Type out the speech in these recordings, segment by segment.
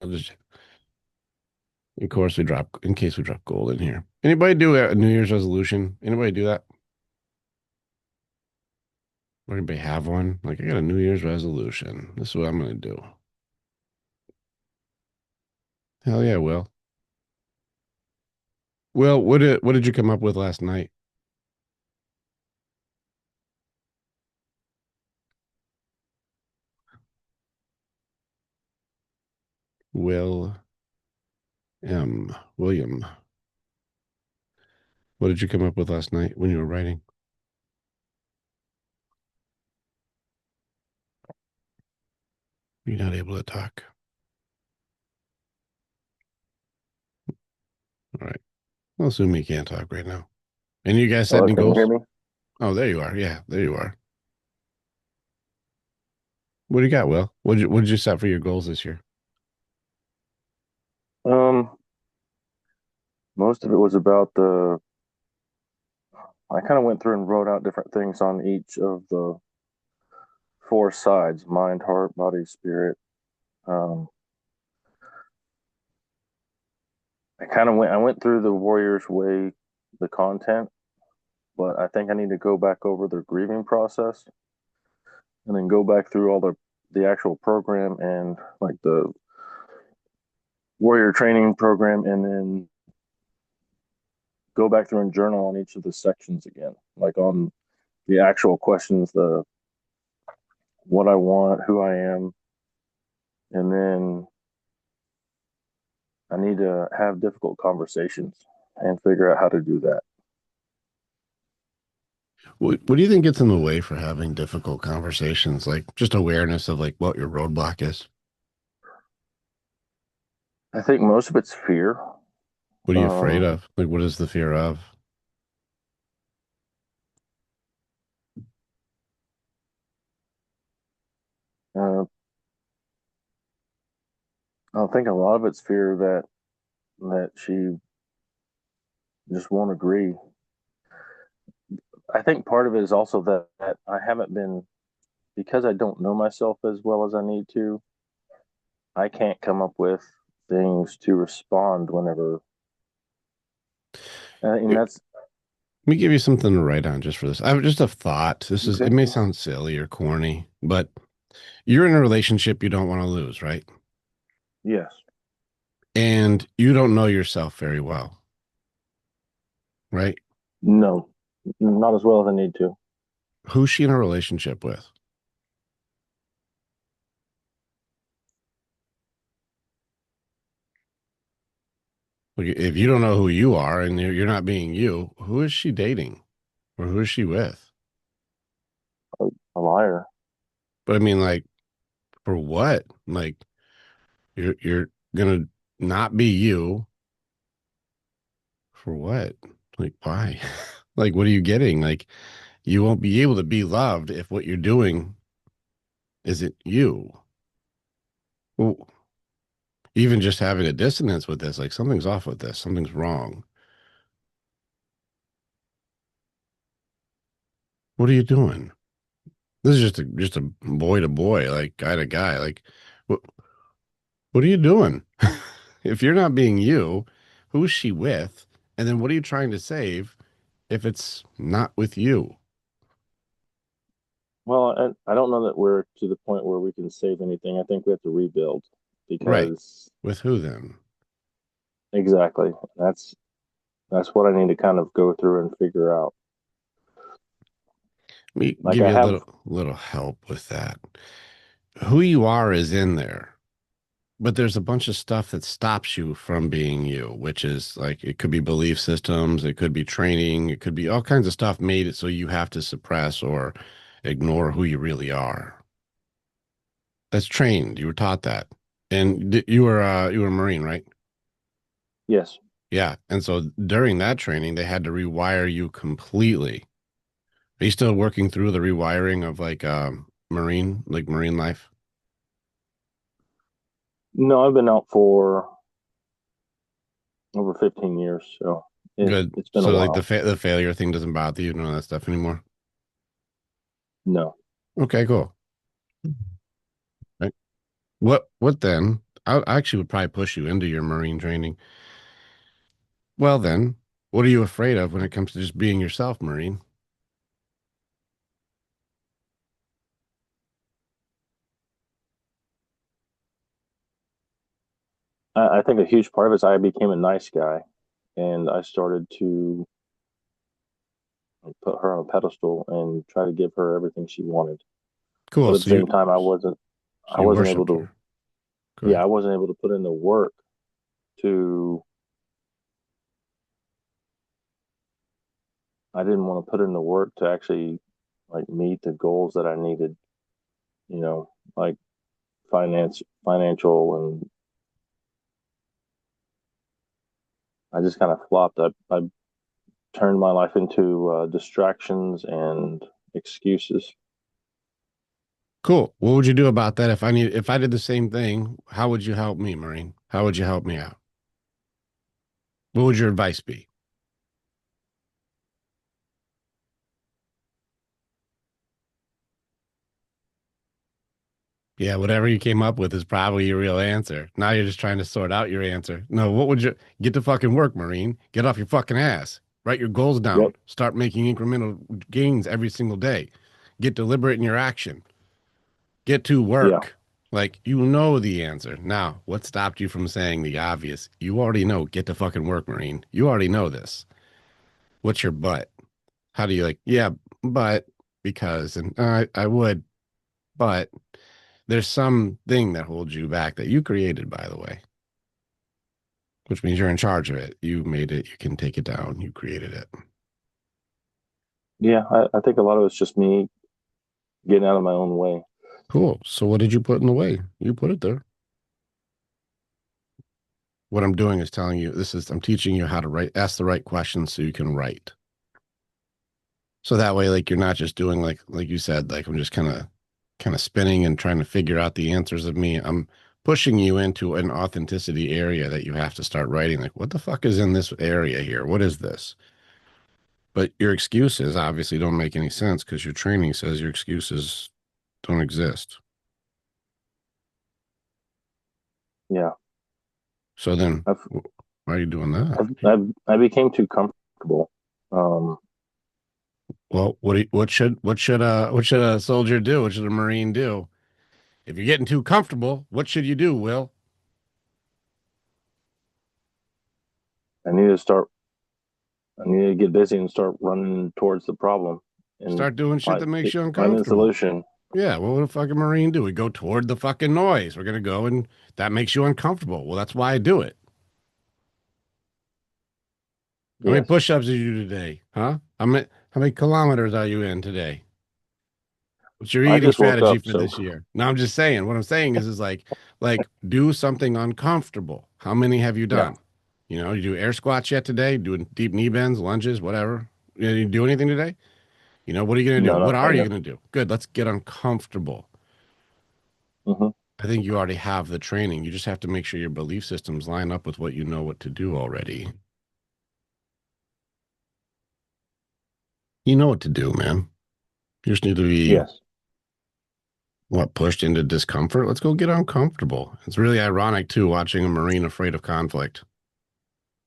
of course, in case we drop gold in here. Anybody do a New Year's resolution? Anybody do that? Or anybody have one? Like, I got a New Year's resolution. This is what I'm going to do. Hell yeah, Will. Will, what did you come up with last night? Will William. What did you come up with last night when you were writing? You're not able to talk. All right. I'll assume you can't talk right now. And you guys set Hello, any can you hear goals? me? Oh, there you are. Yeah, there you are. What do you got, Will? What did you set for your goals this year? Um, Most of it was about I kind of went through and wrote out different things on each of the four sides: mind, heart, body, spirit. Um, I went through the Warriors Way, the content, but I think I need to go back over the grieving process and then go back through all the actual program and like the warrior training program, and then go back through and journal on each of the sections again, like on the actual questions, the what I want, who I am, and then I need to have difficult conversations and figure out how to do that. What do you think gets in the way for having difficult conversations? Like just awareness of like what your roadblock is. I think most of it's fear. What are you afraid Um, of? Like what is the fear of? uh, I think a lot of it's fear that she just won't agree. I think part of it is also that I haven't been, because I don't know myself as well as I need to. I can't come up with things to respond whenever, and Here, that's let me give you something to write on just for this. I have just a thought. It okay. may sound silly or corny, but you're in a relationship you don't want to lose, right? Yes. And you don't know yourself very well, right? No, not as well as I need to. Who's she in a relationship with? Like, if you don't know who you are and you're not being you, who is she dating or who is she with? A liar. But I mean, like, for what? Like, you're gonna not be you for what? Like, why? Like, what are you getting? Like, you won't be able to be loved if what you're doing isn't you. Well, even just having a dissonance with this, like something's off with this, something's wrong. What are you doing? This is just a boy to boy, like guy to guy. Like, what what are you doing? If you're not being you, who's she with? And then what are you trying to save if it's not with you? Well, I don't know that we're to the point where we can save anything. I think we have to rebuild Right. because With who then? exactly that's what I need to kind of go through and figure out. Let me Like give I you a have, little help with that. Who you are is in there, but there's a bunch of stuff that stops you from being you, which is like it could be belief systems, it could be training, it could be all kinds of stuff made it so you have to suppress or ignore who you really are. That's trained. You were taught that. And you were a Marine, right? yes. Yeah. And so during that training, they had to rewire you completely. Are you still working through the rewiring of Marine life? No, I've been out for over 15 years, so Good. it's been a So like while. the failure thing doesn't bother you, none of that stuff anymore. No. Okay, cool. Right. What then? I actually would probably push you into your Marine training. Well, then, what are you afraid of when it comes to just being yourself, Marine? I think a huge part of it is I became a nice guy, and I started to put her on a pedestal and try to give her everything she wanted. But Cool. at the same time, I You wasn't able worshipped to, her. Go yeah, ahead. I wasn't able to put in the work to, I didn't want to put in the work to actually like meet the goals that I needed, like financial, and I just kind of flopped. I turned my life into distractions and excuses. Cool. What would you do about that if I did the same thing? How would you help me, Marine? How would you help me out? What would your advice be? Yeah, whatever you came up with is probably your real answer. Now you're just trying to sort out your answer. No, what would you get to fucking work, Marine? Get off your fucking ass. Write your goals Yep. down. Start making incremental gains every single day. Get deliberate in your action. Get to Yeah. work. Like, you know the answer. Now, what stopped you from saying the obvious? You already know. Get to fucking work, Marine. You already know this. What's your but? How do you like, yeah, but because, and I would, but there's some thing that holds you back that you created, by the way, which means you're in charge of it. You made it. You can take it down. You created it. Yeah. I think a lot of it's just me getting out of my own way. Cool. So what did you put in the way? You put it there. What I'm doing is telling you I'm teaching you how to write, ask the right questions so you can write. So that way, like you're not just doing like you said, like I'm just kind of spinning and trying to figure out the answers of me. I'm pushing you into an authenticity area that you have to start writing. Like, what the fuck is in this area here? What is this? But your excuses obviously don't make any sense because your training says your excuses don't exist. Yeah. So then, I've, why are you doing that? I became too comfortable. Um, Well, what should a soldier do? What should a Marine do? If you're getting too comfortable, what should you do, Will? I need to start, I need to get busy and start running towards the problem and Start doing shit that makes you finding a uncomfortable. solution. Yeah, what would a fucking Marine do? We go toward the fucking noise. We're gonna go and that makes you uncomfortable. Well, that's why I do it. How many Yes. push-ups did you do today? Huh? How many kilometers are you in today? What's your I eating just woke strategy up. for So, this year? No, I'm just saying. What I'm saying is like do something uncomfortable. How many have you yeah. done? You do air squats yet today? Doing deep knee bends, lunges, whatever. You do anything today? What are you gonna do? No, What not are you yet. gonna do? Good. Let's get uncomfortable. Hmm. I think you already have the training. You just have to make sure your belief systems line up with what you know what to do already. You know what to do, man. You just need to be Yes. pushed into discomfort. Let's go get uncomfortable. It's really ironic too, watching a Marine afraid of conflict.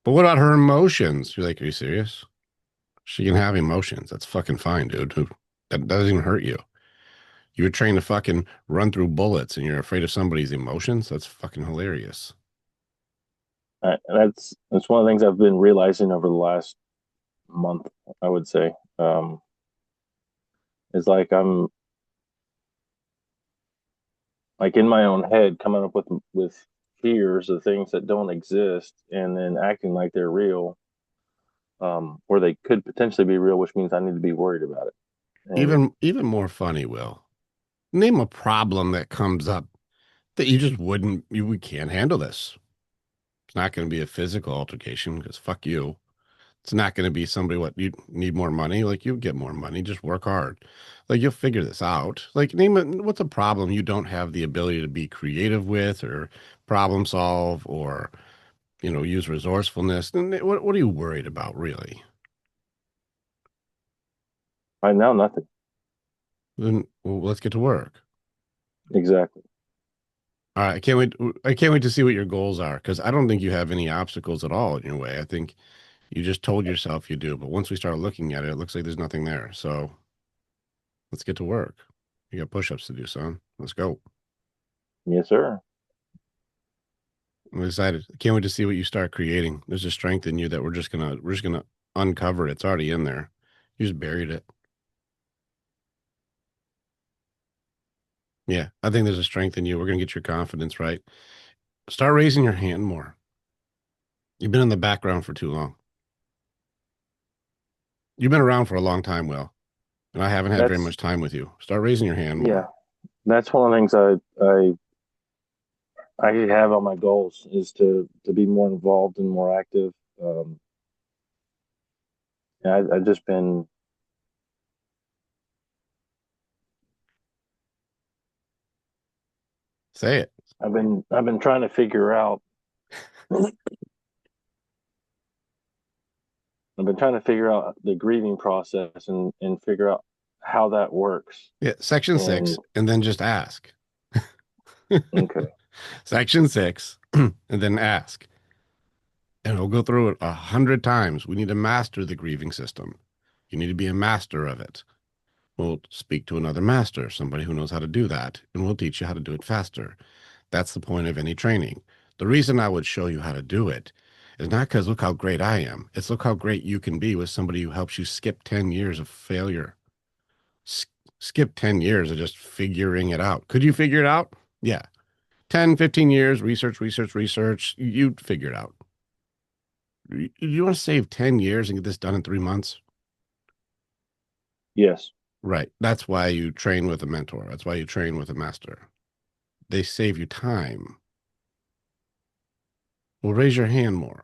But what about her emotions? You're like, are you serious? She can have emotions. That's fucking fine, dude. That doesn't even hurt you. You were trained to fucking run through bullets and you're afraid of somebody's emotions? That's fucking hilarious. That's one of the things I've been realizing over the last month, I would say. Is like I'm like in my own head coming up with fears of things that don't exist and then acting like they're real, or they could potentially be real, which means I need to be worried about it. And Even more funny, Will. Name a problem that comes up that you just wouldn't, we can't handle this. It's not going to be a physical altercation because fuck you. It's not going to be somebody, what, you need more money? Like, you get more money, just work hard. Like, you'll figure this out. Like, name it, what's a problem you don't have the ability to be creative with or problem solve or, use resourcefulness? And what are you worried about, really? right now, nothing. Then, well, let's get to work. Exactly. All right, I can't wait. I can't wait to see what your goals are because I don't think you have any obstacles at all in your way. I think you just told yourself you do, but once we start looking at it, it looks like there's nothing there. So let's get to work. You got push-ups to do, son. Let's go. Yes, sir. I'm excited. I can't wait to see what you start creating. There's a strength in you that we're just gonna uncover. It's already in there. You just buried it. Yeah, I think there's a strength in you. We're gonna get your confidence right. Start raising your hand more. You've been in the background for too long. You've been around for a long time, Will, and I haven't had very That's much time with you. Start raising your hand yeah. more. That's one of the things I have on my goals is to be more involved and more active. I've just been Say it. I've been trying to figure out I've been trying to figure out the grieving process and figure out how that works. Yeah, section six, And and then just ask. okay, Section six, and then ask. And we'll go through it 100 times. We need to master the grieving system. You need to be a master of it. We'll speak to another master, somebody who knows how to do that, and we'll teach you how to do it faster. That's the point of any training. The reason I would show you how to do it is not because look how great I am. It's look how great you can be with somebody who helps you skip 10 years of failure. S- Skip 10 years of just figuring it out. Could you figure it out? Yeah. 10, 15 years, research, research, research. You'd figure it out. You want to save 10 years and get this done in 3 months? yes, Right. That's why you train with a mentor. That's why you train with a master. They save you time. Well, raise your hand more.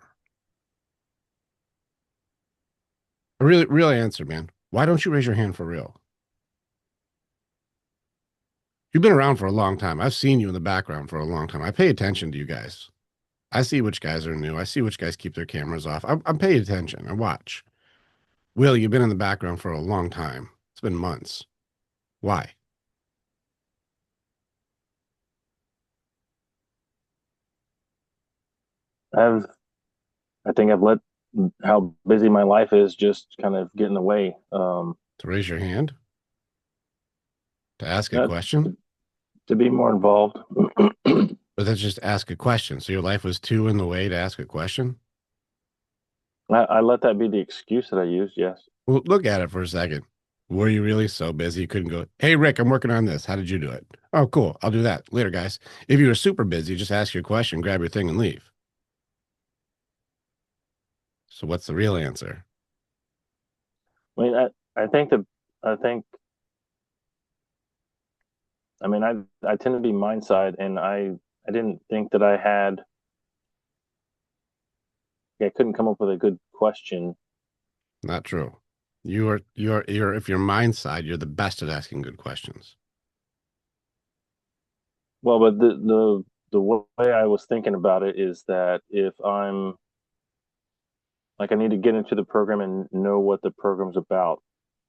A really, real answer, man. Why don't you raise your hand for real? You've been around for a long time. I've seen you in the background for a long time. I pay attention to you guys. I see which guys are new. I see which guys keep their cameras off. I'm paying attention. I watch. Will, you've been in the background for a long time. It's been months. Why? I've I think I've let how busy my life is just kind of get in the way. To raise your hand? To ask a Not question? to be more involved. But that's just ask a question. So your life was too in the way to ask a question? I let that be the excuse that I used. Yes. Well, look at it for a second. Were you really so busy you couldn't go, hey, Rick, I'm working on this. How did you do it? Oh, cool. I'll do that later, guys. If you were super busy, just ask your question, grab your thing, and leave. So, what's the real answer? I mean, I think that I think I mean I tend to be mind side, and I didn't think that I couldn't come up with a good question. Not true. If you're mind side, you're the best at asking good questions. Well, but the way I was thinking about it is that if I'm like I need to get into the program and know what the program's about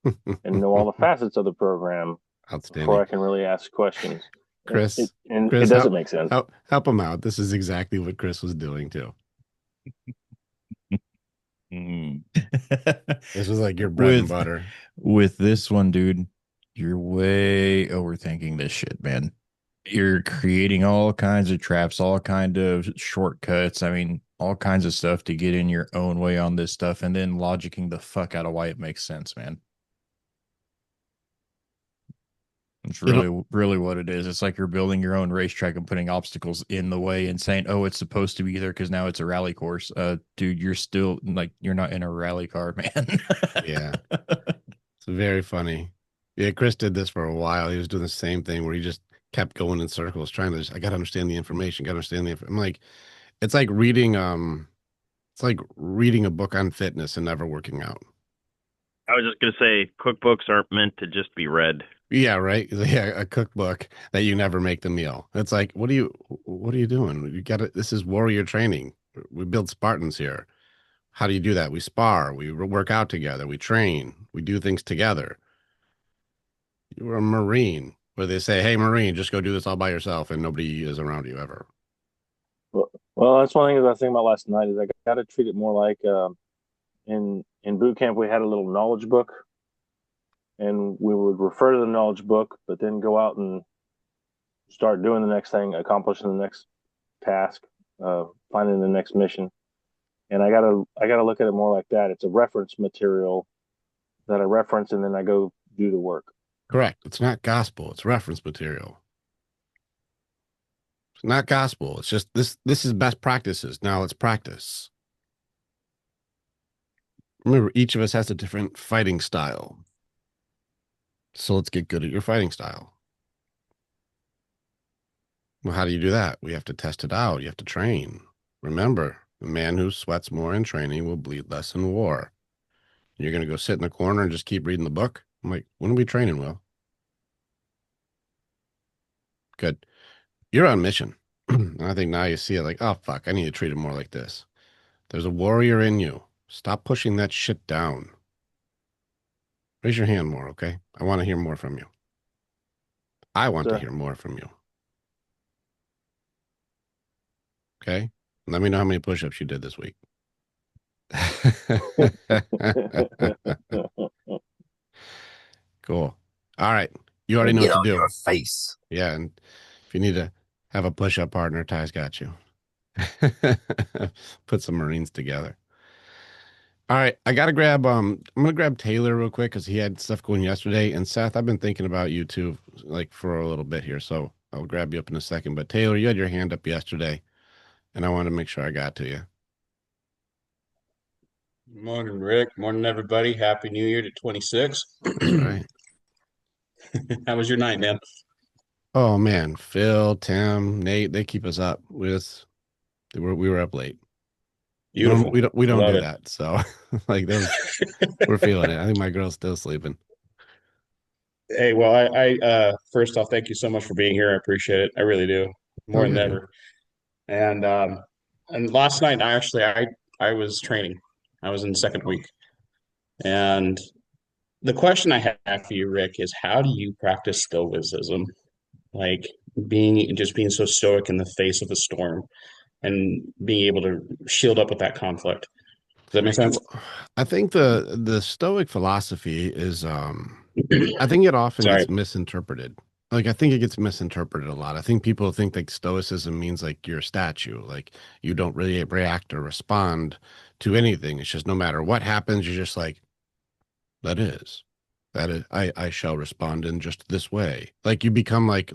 and know all the facets of the program before Outstanding. I can really ask questions. Chris, And it Chris, doesn't make sense. help him out. This is exactly what Chris was doing too. Mm. This was like your bread and with butter. with this one, dude, you're way overthinking this shit, man. You're creating all kinds of traps, all kind of shortcuts. I mean, all kinds of stuff to get in your own way on this stuff, and then logicking the fuck out of why it makes sense, man. It's It'll really what it is. It's like you're building your own racetrack and putting obstacles in the way and saying, "Oh, it's supposed to be there because now it's a rally course." Dude, you're still like you're not in a rally car, man. yeah. It's very funny. Yeah, Chris did this for a while. He was doing the same thing where he just kept going in circles, trying to I gotta understand the information, gotta understand the I'm like, it's like it's like reading a book on fitness and never working out. I was just gonna say cookbooks aren't meant to just be read. Yeah, right. Yeah, a cookbook that you never make the meal. It's like, what are you doing? You gotta this is warrior training. We build Spartans here. How do you do that? We spar, we work out together, we train, we do things together. You're a Marine. where they say, "Hey, Marine, just go do this all by yourself," and nobody is around you ever. Well, that's one thing that I was thinking about last night is I got to treat it more like in boot camp we had a little knowledge book, and we would refer to the knowledge book, but then go out and start doing the next thing, accomplishing the next task, finding the next mission. And I gotta look at it more like that. It's a reference material that I reference, and then I go do the work. Correct. It's not gospel. It's reference material. It's not gospel. It's just this. This is best practices. Now let's practice. Remember, each of us has a different fighting style. So let's get good at your fighting style. Well, how do you do that? We have to test it out. You have to train. Remember, the man who sweats more in training will bleed less in war. You're going to go sit in the corner and just keep reading the book? I'm like, when are we training, Will? Good. You're on mission. And I think now you see it like, oh, fuck, I need to treat it more like this. There's a warrior in you. Stop pushing that shit down. Raise your hand more, okay? I want to hear more from you. I want to So, hear more from you. Okay? Let me know how many push-ups you did this week. Cool. All right. You already know Get what to on do. your face. Yeah, and if you need to have a push-up partner, Ty's got you. Put some Marines together. All right, I'm gonna grab Taylor real quick because he had stuff going yesterday. And Seth, I've been thinking about you too, like for a little bit here. So I'll grab you up in a second. But Taylor, you had your hand up yesterday, and I wanted to make sure I got to you. Morning, Rick. Morning, everybody. Happy New Year to 26. That's right. How was your night, man? Oh man, Phil, Tim, Nate, they keep us up with we were up late. Beautiful. We don't Love do it. that. So like those we're feeling it. I think my girl's still sleeping. Hey, well, first off, thank you so much for being here. I appreciate it. I really do, Oh more than yeah, dude. ever. And last night, I was training. I was in the second week, and the question I have for you, Rick, is how do you practice stoicism? Like being so stoic in the face of a storm and being able to shield up with that conflict. Does that make sense? I think the Stoic philosophy is I think it often Sorry. gets misinterpreted. Like I think it gets misinterpreted a lot. I think people think like stoicism means like you're a statue, like you don't really react or respond to anything. It's just no matter what happens, you're just like, that is. That is I shall respond in just this way. Like you become like,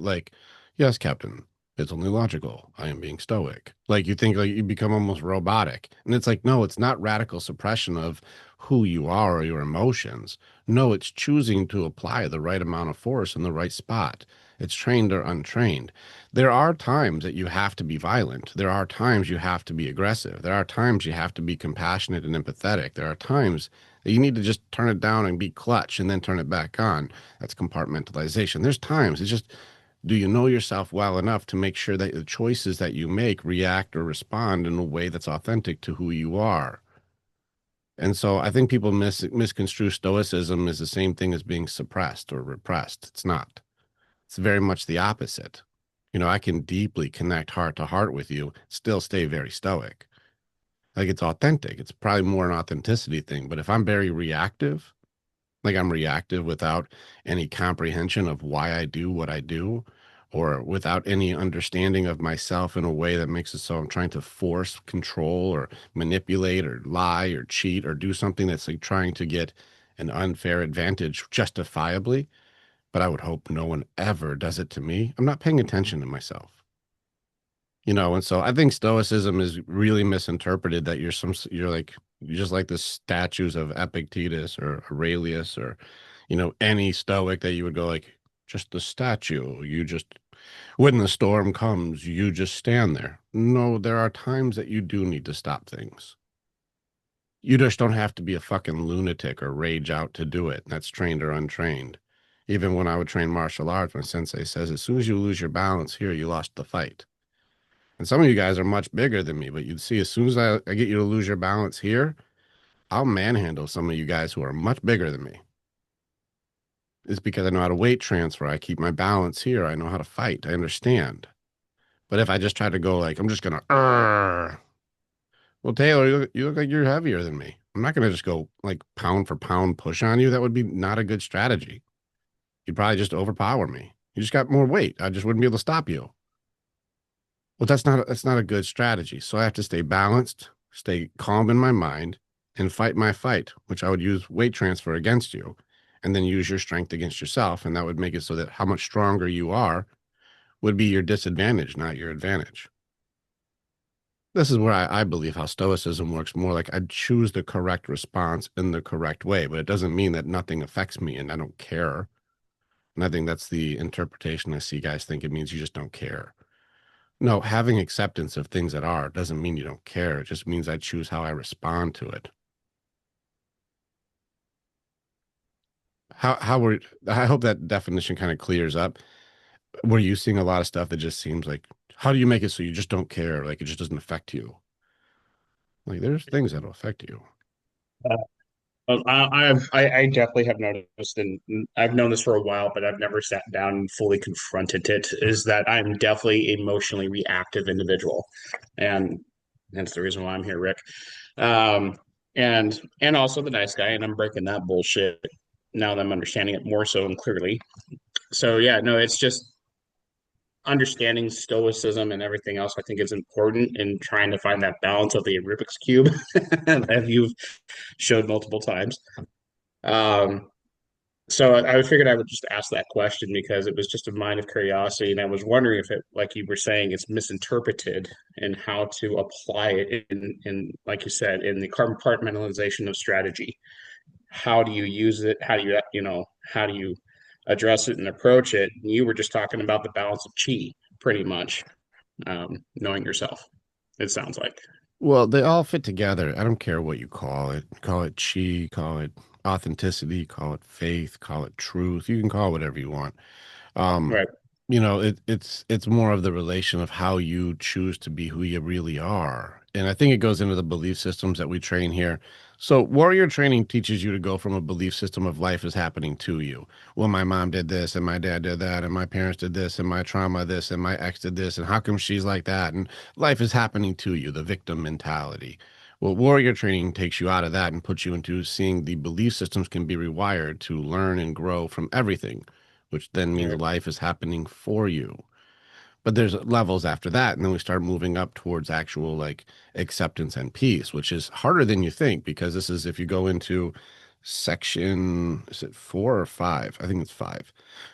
yes, Captain. It's only logical. I am being stoic. Like you think like you become almost robotic. And it's like, no, it's not radical suppression of who you are or your emotions. No, it's choosing to apply the right amount of force in the right spot. It's trained or untrained. There are times that you have to be violent. There are times you have to be aggressive. There are times you have to be compassionate and empathetic. There are times that you need to just turn it down and be clutch and then turn it back on. That's compartmentalization. There's times it's just, do you know yourself well enough to make sure that the choices that you make react or respond in a way that's authentic to who you are? And so I think people misconstrue stoicism as the same thing as being suppressed or repressed. It's not. It's very much the opposite. You know, I can deeply connect heart to heart with you, still stay very stoic. Like it's authentic. It's probably more an authenticity thing. But if I'm very reactive, like I'm reactive without any comprehension of why I do what I do, or without any understanding of myself in a way that makes it so I'm trying to force control or manipulate or lie or cheat or do something that's like trying to get an unfair advantage justifiably, but I would hope no one ever does it to me. I'm not paying attention to myself. You know, and so I think stoicism is really misinterpreted that you're just like the statues of Epictetus or Aurelius or any stoic that you would go like just the statue. You just when the storm comes, you just stand there. No, there are times that you do need to stop things. You just don't have to be a fucking lunatic or rage out to do it. That's trained or untrained. Even when I would train martial arts, my sensei says, as soon as you lose your balance here, you lost the fight. And some of you guys are much bigger than me, but you'd see as soon as I get you to lose your balance here, I'll manhandle some of you guys who are much bigger than me. It's because I know how to weight transfer. I keep my balance here. I know how to fight. I understand. But if I just try to go like, I'm just gonna, well, Taylor, you look like you're heavier than me. I'm not gonna just go like pound for pound push on you. That would be not a good strategy. You'd probably just overpower me. You just got more weight. I just wouldn't be able to stop you. Well, that's not a good strategy. So I have to stay balanced, stay calm in my mind, and fight my fight, which I would use weight transfer against you, and then use your strength against yourself. And that would make it so that how much stronger you are would be your disadvantage, not your advantage. This is where I believe how Stoicism works more like I choose the correct response in the correct way, but it doesn't mean that nothing affects me and I don't care. And I think that's the interpretation I see guys think it means you just don't care. No, having acceptance of things that are doesn't mean you don't care. It just means I choose how I respond to it. How were I hope that definition kind of clears up. Were you seeing a lot of stuff that just seems like how do you make it so you just don't care? Like it just doesn't affect you. Like there's things that'll affect you. I definitely have noticed, and I've known this for a while, but I've never sat down and fully confronted it. Is that I'm definitely emotionally reactive individual, and that's the reason why I'm here, Rick. Um, and also the nice guy, and I'm breaking that bullshit now that I'm understanding it more so and clearly. So yeah, no, it's just understanding stoicism and everything else. I think is important in trying to find that balance of the Rubik's cube that you've showed multiple times. Um, So I figured I would just ask that question because it was just a mind of curiosity, and I was wondering if it, like you were saying, it's misinterpreted and how to apply it like you said, in the compartmentalization of strategy. How do you use it? How do how do you address it and approach it? You were just talking about the balance of chi, pretty much, knowing yourself. It sounds like. Well, they all fit together. I don't care what you call it. Call it chi, call it authenticity, call it faith, call it truth. You can call it whatever you want. Um, Right. it's more of the relation of how you choose to be who you really are. And I think it goes into the belief systems that we train here. So warrior training teaches you to go from a belief system of life is happening to you. Well, my mom did this and my dad did that and my parents did this and my trauma this and my ex did this and how come she's like that? And life is happening to you, the victim mentality. Well, warrior training takes you out of that and puts you into seeing the belief systems can be rewired to learn and grow from everything, which then means Right. life is happening for you. But there's levels after that, and then we start moving up towards actual like acceptance and peace, which is harder than you think because this is if you go into section, is it 4 or 5? I think it's 5,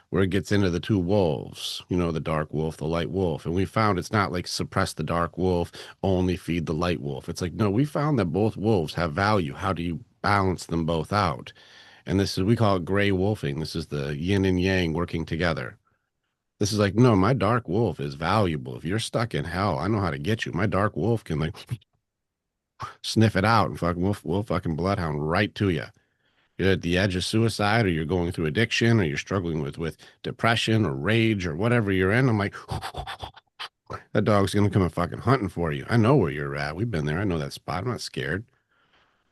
where it gets into the two wolves, the dark wolf, the light wolf. And we found it's not like suppress the dark wolf, only feed the light wolf. It's like, no, we found that both wolves have value. How do you balance them both out? And this is, we call it gray wolfing. This is the yin and yang working together. This is like, no, my dark wolf is valuable. If you're stuck in hell, I know how to get you. My dark wolf can like sniff it out and fucking wolf fucking bloodhound right to you. You're at the edge of suicide, or you're going through addiction, or you're struggling with depression or rage or whatever you're in. I'm like, that dog's gonna come and fucking hunting for you. I know where you're at. We've been there. I know that spot. I'm not scared.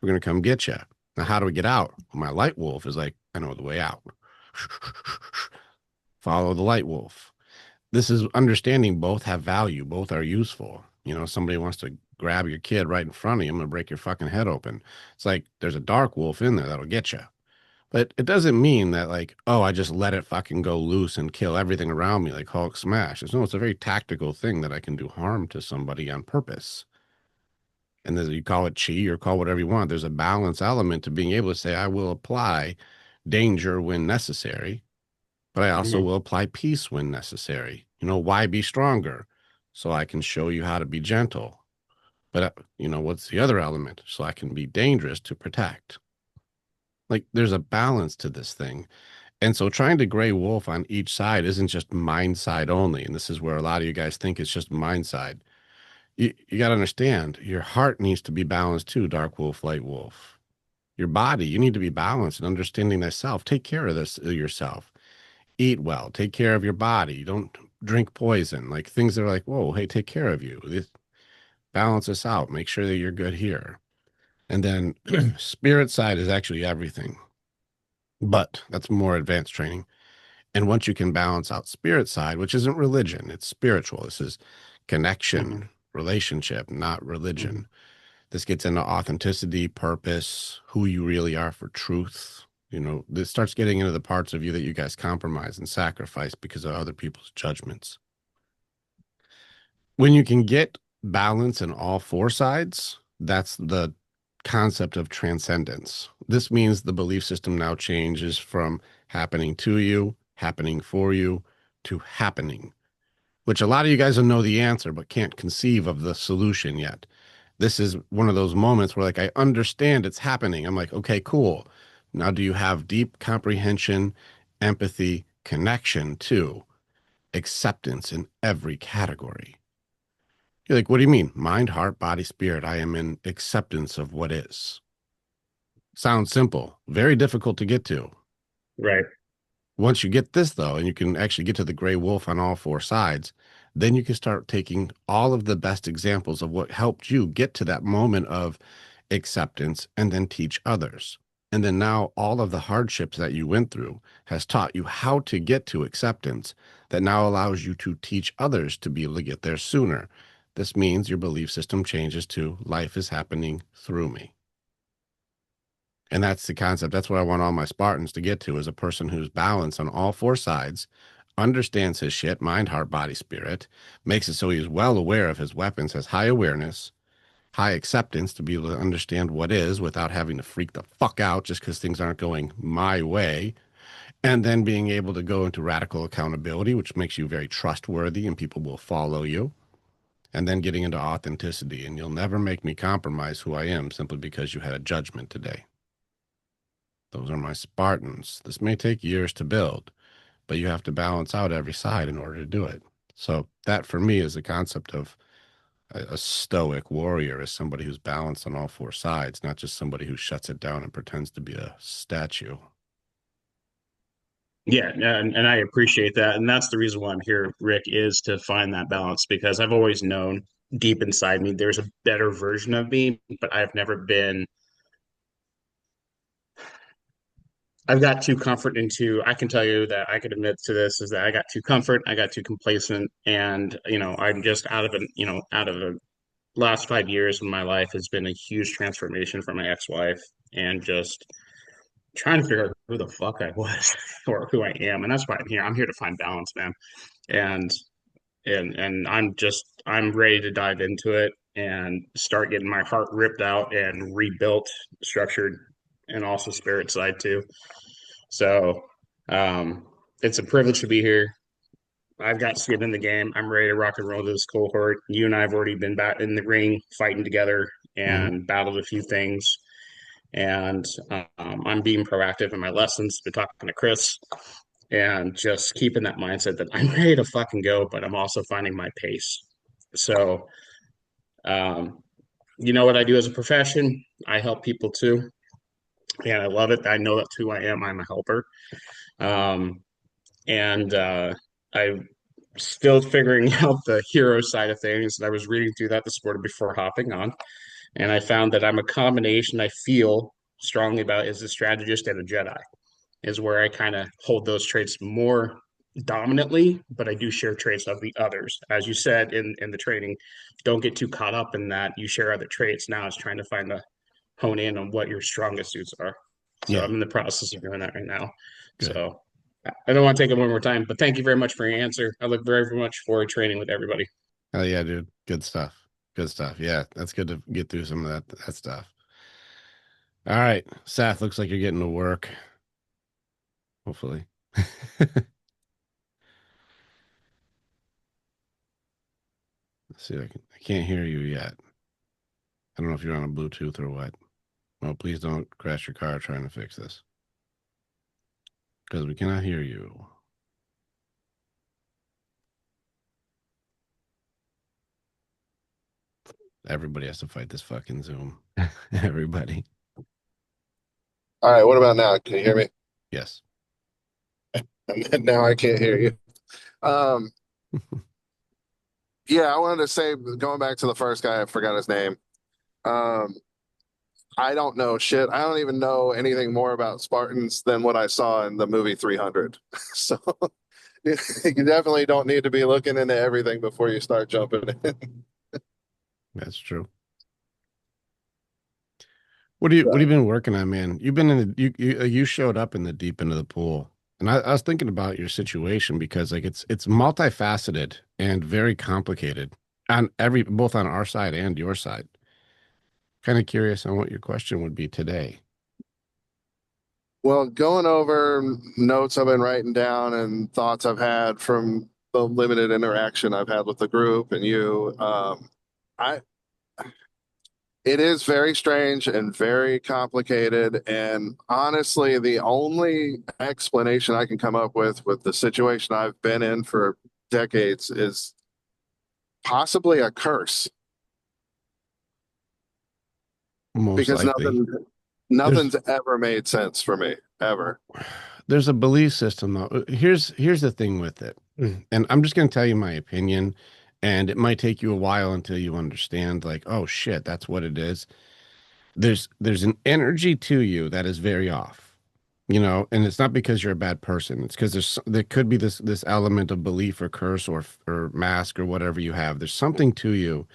We're gonna come get you. Now, how do we get out? Well, my light wolf is like, I know the way out. Follow the light wolf. This is understanding both have value, both are useful. Somebody wants to grab your kid right in front of you, I'm gonna break your fucking head open. It's like there's a dark wolf in there that'll get you. But it doesn't mean that like, oh, I just let it fucking go loose and kill everything around me like Hulk smash. No, it's a very tactical thing that I can do harm to somebody on purpose. And then you call it chi or call whatever you want. There's a balance element to being able to say, I will apply danger when necessary, but I also Mhm. will apply peace when necessary. Why be stronger? So I can show you how to be gentle. But, what's the other element? So I can be dangerous to protect. Like there's a balance to this thing. And so trying to gray wolf on each side isn't just mind side only. And this is where a lot of you guys think it's just mind side. You got to understand your heart needs to be balanced too, dark wolf, light wolf. Your body, you need to be balanced and understanding thyself. Take care of this yourself. Eat well, take care of your body. Don't drink poison, like things that are like, whoa, hey, take care of you. Balance this out. Make sure that you're good here. And then spirit side is actually everything. but that's more advanced training. And once you can balance out spirit side, which isn't religion, it's spiritual. This is Hmm. connection, relationship, not Hmm. religion. This gets into authenticity, purpose, who you really are for truth. You know, this starts getting into the parts of you that you guys compromise and sacrifice because of other people's judgments. When you can get balance in all four sides, that's the concept of transcendence. This means the belief system now changes from happening to you, happening for you, to happening, which a lot of you guys will know the answer, but can't conceive of the solution yet. This is one of those moments where, like, I understand it's happening. I'm like, okay, cool. Now, do you have deep comprehension, empathy, connection to acceptance in every category? You're like, what do you mean? Mind, heart, body, spirit. I am in acceptance of what is. Sounds simple, very difficult to get to. Right. Once you get this, though, and you can actually get to the gray wolf on all four sides, then you can start taking all of the best examples of what helped you get to that moment of acceptance and then teach others. And then now all of the hardships that you went through has taught you how to get to acceptance that now allows you to teach others to be able to get there sooner. This means your belief system changes to life is happening through me. And that's the concept. That's what I want all my Spartans to get to, is a person who's balanced on all four sides, understands his shit, mind, heart, body, spirit, makes it so he's well aware of his weapons, has high awareness, high acceptance to be able to understand what is without having to freak the fuck out just because things aren't going my way. And then being able to go into radical accountability, which makes you very trustworthy and people will follow you. And then getting into authenticity. And you'll never make me compromise who I am simply because you had a judgment today. Those are my Spartans. This may take years to build, but you have to balance out every side in order to do it. So that for me is the concept of a stoic warrior, is somebody who's balanced on all four sides, not just somebody who shuts it down and pretends to be a statue. Yeah, and I appreciate that. And that's the reason why I'm here, Rick, is to find that balance because I've always known deep inside me there's a better version of me, but I've got too comfort into, I can tell you that I could admit to this is that I got too comfort, I got too complacent, and I'm just out of the last 5 years of my life has been a huge transformation from my ex-wife and just trying to figure out who the fuck I was or who I am. And that's why I'm here. I'm here to find balance, man. And and I'm ready to dive into it and start getting my heart ripped out and rebuilt, structured, and also spirit side too. So um, it's a privilege to be here. I've got skin in the game. I'm ready to rock and roll to this cohort. You and I have already been back in the ring fighting together Mm-hmm. and battled a few things. And I'm being proactive in my lessons. Been talking to Chris and just keeping that mindset that I'm ready to fucking go, but I'm also finding my pace. So, um, you know what I do as a profession? I help people too, and I love it. I know that's who I am. I'm a helper, um, and I'm still figuring out the hero side of things. And I was reading through that this morning before hopping on, and I found that I'm a combination. I feel strongly about is a strategist and a Jedi. Is where I kind of hold those traits more dominantly, but I do share traits of the others. As you said in the training, don't get too caught up in that. You share other traits. Now it's trying to find the hone in on what your strongest suits are. So Yeah, I'm in the process of doing that right now. good. So I don't want to take it one more time, but thank you very much for your answer. I look very, very much forward to training with everybody. Hell yeah, dude. Good stuff. Good stuff. Yeah, that's good to get through some of that stuff. All right, Seth, looks like you're getting to work. Hopefully. Let's see. I can't hear you yet. I don't know if you're on a Bluetooth or what. Oh, please don't crash your car trying to fix this because we cannot hear you. Everybody has to fight this fucking Zoom. Everybody. All right, what about now? Can you hear me? Yes. Now I can't hear you. Um, yeah, I wanted to say, going back to the first guy, I forgot his name. Um, I don't know shit. I don't even know anything more about Spartans than what I saw in the movie 300. So you definitely don't need to be looking into everything before you start jumping in. That's true. What have you been working on, man? You've been in the you showed up in the deep end of the pool. And I was thinking about your situation because like it's multifaceted and very complicated on every both on our side and your side. Kind of curious on what your question would be today. Well, going over notes I've been writing down and thoughts I've had from the limited interaction I've had with the group and you, I it is very strange and very complicated. And honestly, the only explanation I can come up with the situation I've been in for decades is possibly a curse Most because likely. There's nothing's ever made sense for me ever. there's a belief system though. Here's the thing with it. And I'm just going to tell you my opinion, and it might take you a while until you understand like, oh shit, that's what it is. There's an energy to you that is very off, and it's not because you're a bad person. It's because there could be this element of belief or curse or mask or whatever you have. There's something to you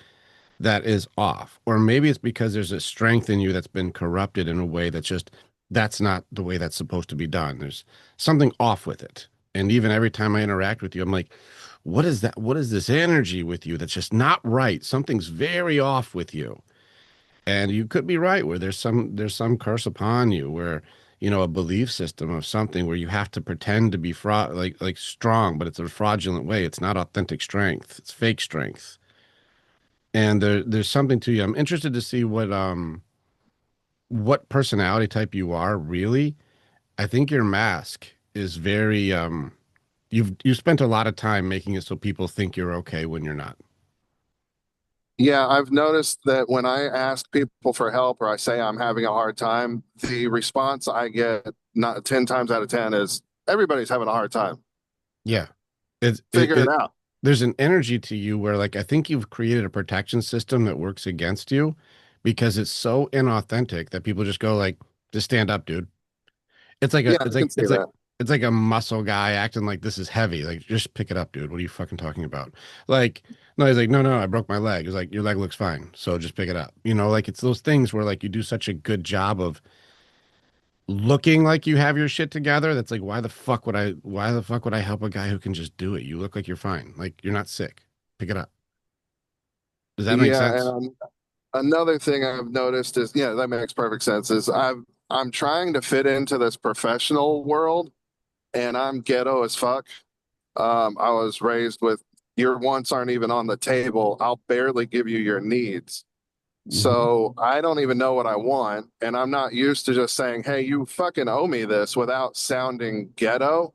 that is off, or maybe it's because there's a strength in you that's been corrupted in a way that's not the way that's supposed to be done. There's something off with it. And even every time I interact with you, I'm like, what is that? What is this energy with you that's just not right? Something's very off with you. And you could be right where there's some curse upon you where, a belief system of something where you have to pretend to be like strong, but it's a fraudulent way. It's not authentic strength. It's fake strength. And there's something to you. I'm interested to see what personality type you are really. I think your mask is very you spent a lot of time making it so people think you're okay when you're not. Yeah, I've noticed that when I ask people for help or I say I'm having a hard time, the response I get not 10 times out of 10 is everybody's having a hard time. Yeah. It's Figure it out. there's an energy to you where like I think you've created a protection system that works against you because it's so inauthentic that people just go like, just stand up, dude. It's like a Yeah, I can see that. it's like a muscle guy acting like this is heavy. Like, just pick it up, dude. What are you fucking talking about? Like, no, he's like, no, I broke my leg. He's like, your leg looks fine, so just pick it up. Like it's those things where like you do such a good job of looking like you have your shit together. That's like, why the fuck would I help a guy who can just do it? You look like you're fine. Like you're not sick. Pick it up. Does that make Yeah, sense? and another thing I've noticed is, yeah, that makes perfect sense. Is I'm trying to fit into this professional world, and I'm ghetto as fuck. I was raised with your wants aren't even on the table. I'll barely give you your needs. Hmm. So I don't even know what I want, and I'm not used to just saying, "Hey, you fucking owe me this," without sounding ghetto.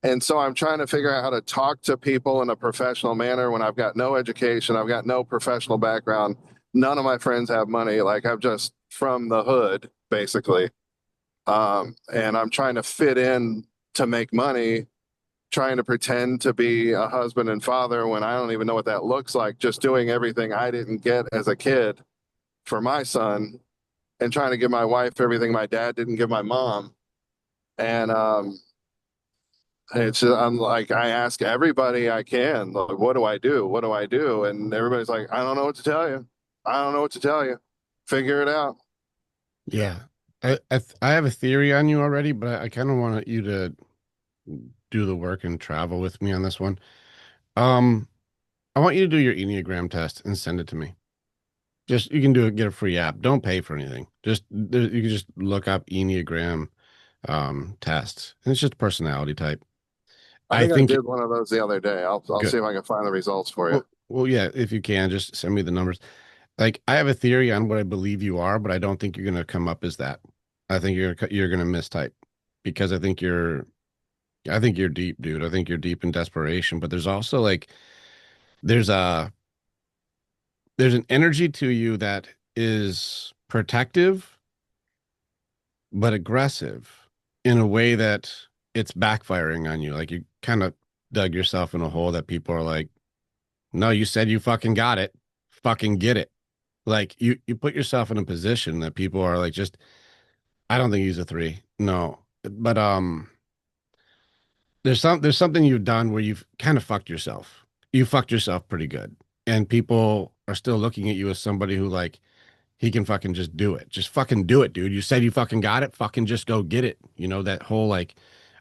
And so I'm trying to figure out how to talk to people in a professional manner when I've got no education, I've got no professional background. None of my friends have money. Like I'm just from the hood, basically. And I'm trying to fit in to make money, trying to pretend to be a husband and father when I don't even know what that looks like, just doing everything I didn't get as a kid for my son and trying to give my wife everything my dad didn't give my mom. And it's just, I'm like, I ask everybody I can, like, what do I do? What do I do? And everybody's like, I don't know what to tell you. I don't know what to tell you. Figure it out. Yeah. I have a theory on you already, but I kind of want you to do the work and travel with me on this one. Um, I want you to do your Enneagram test and send it to me. Just you can do it, get a free app. Don't pay for anything. You can just look up Enneagram tests. And it's just personality type. I I think I think did one of those the other day. I'll see good. if I can find the results for you. Well, yeah, if you can, just send me the numbers. Like I have a theory on what I believe you are, but I don't think you're gonna come up as that. I think you're gonna mistype because I think you're deep, dude. I think you're deep in desperation, but there's also like there's a there's an energy to you that is protective but aggressive in a way that it's backfiring on you. Like you kind of dug yourself in a hole that people are like, "No, you said you fucking got it. Fucking get it." Like you put yourself in a position that people are like, just I don't think he's a three. No. But there's something you've done where you've kind of fucked yourself. You fucked yourself pretty good. And people are still looking at you as somebody who like he can fucking just do it. Just fucking do it, dude. You said you fucking got it. Fucking just go get it. You know, that whole like,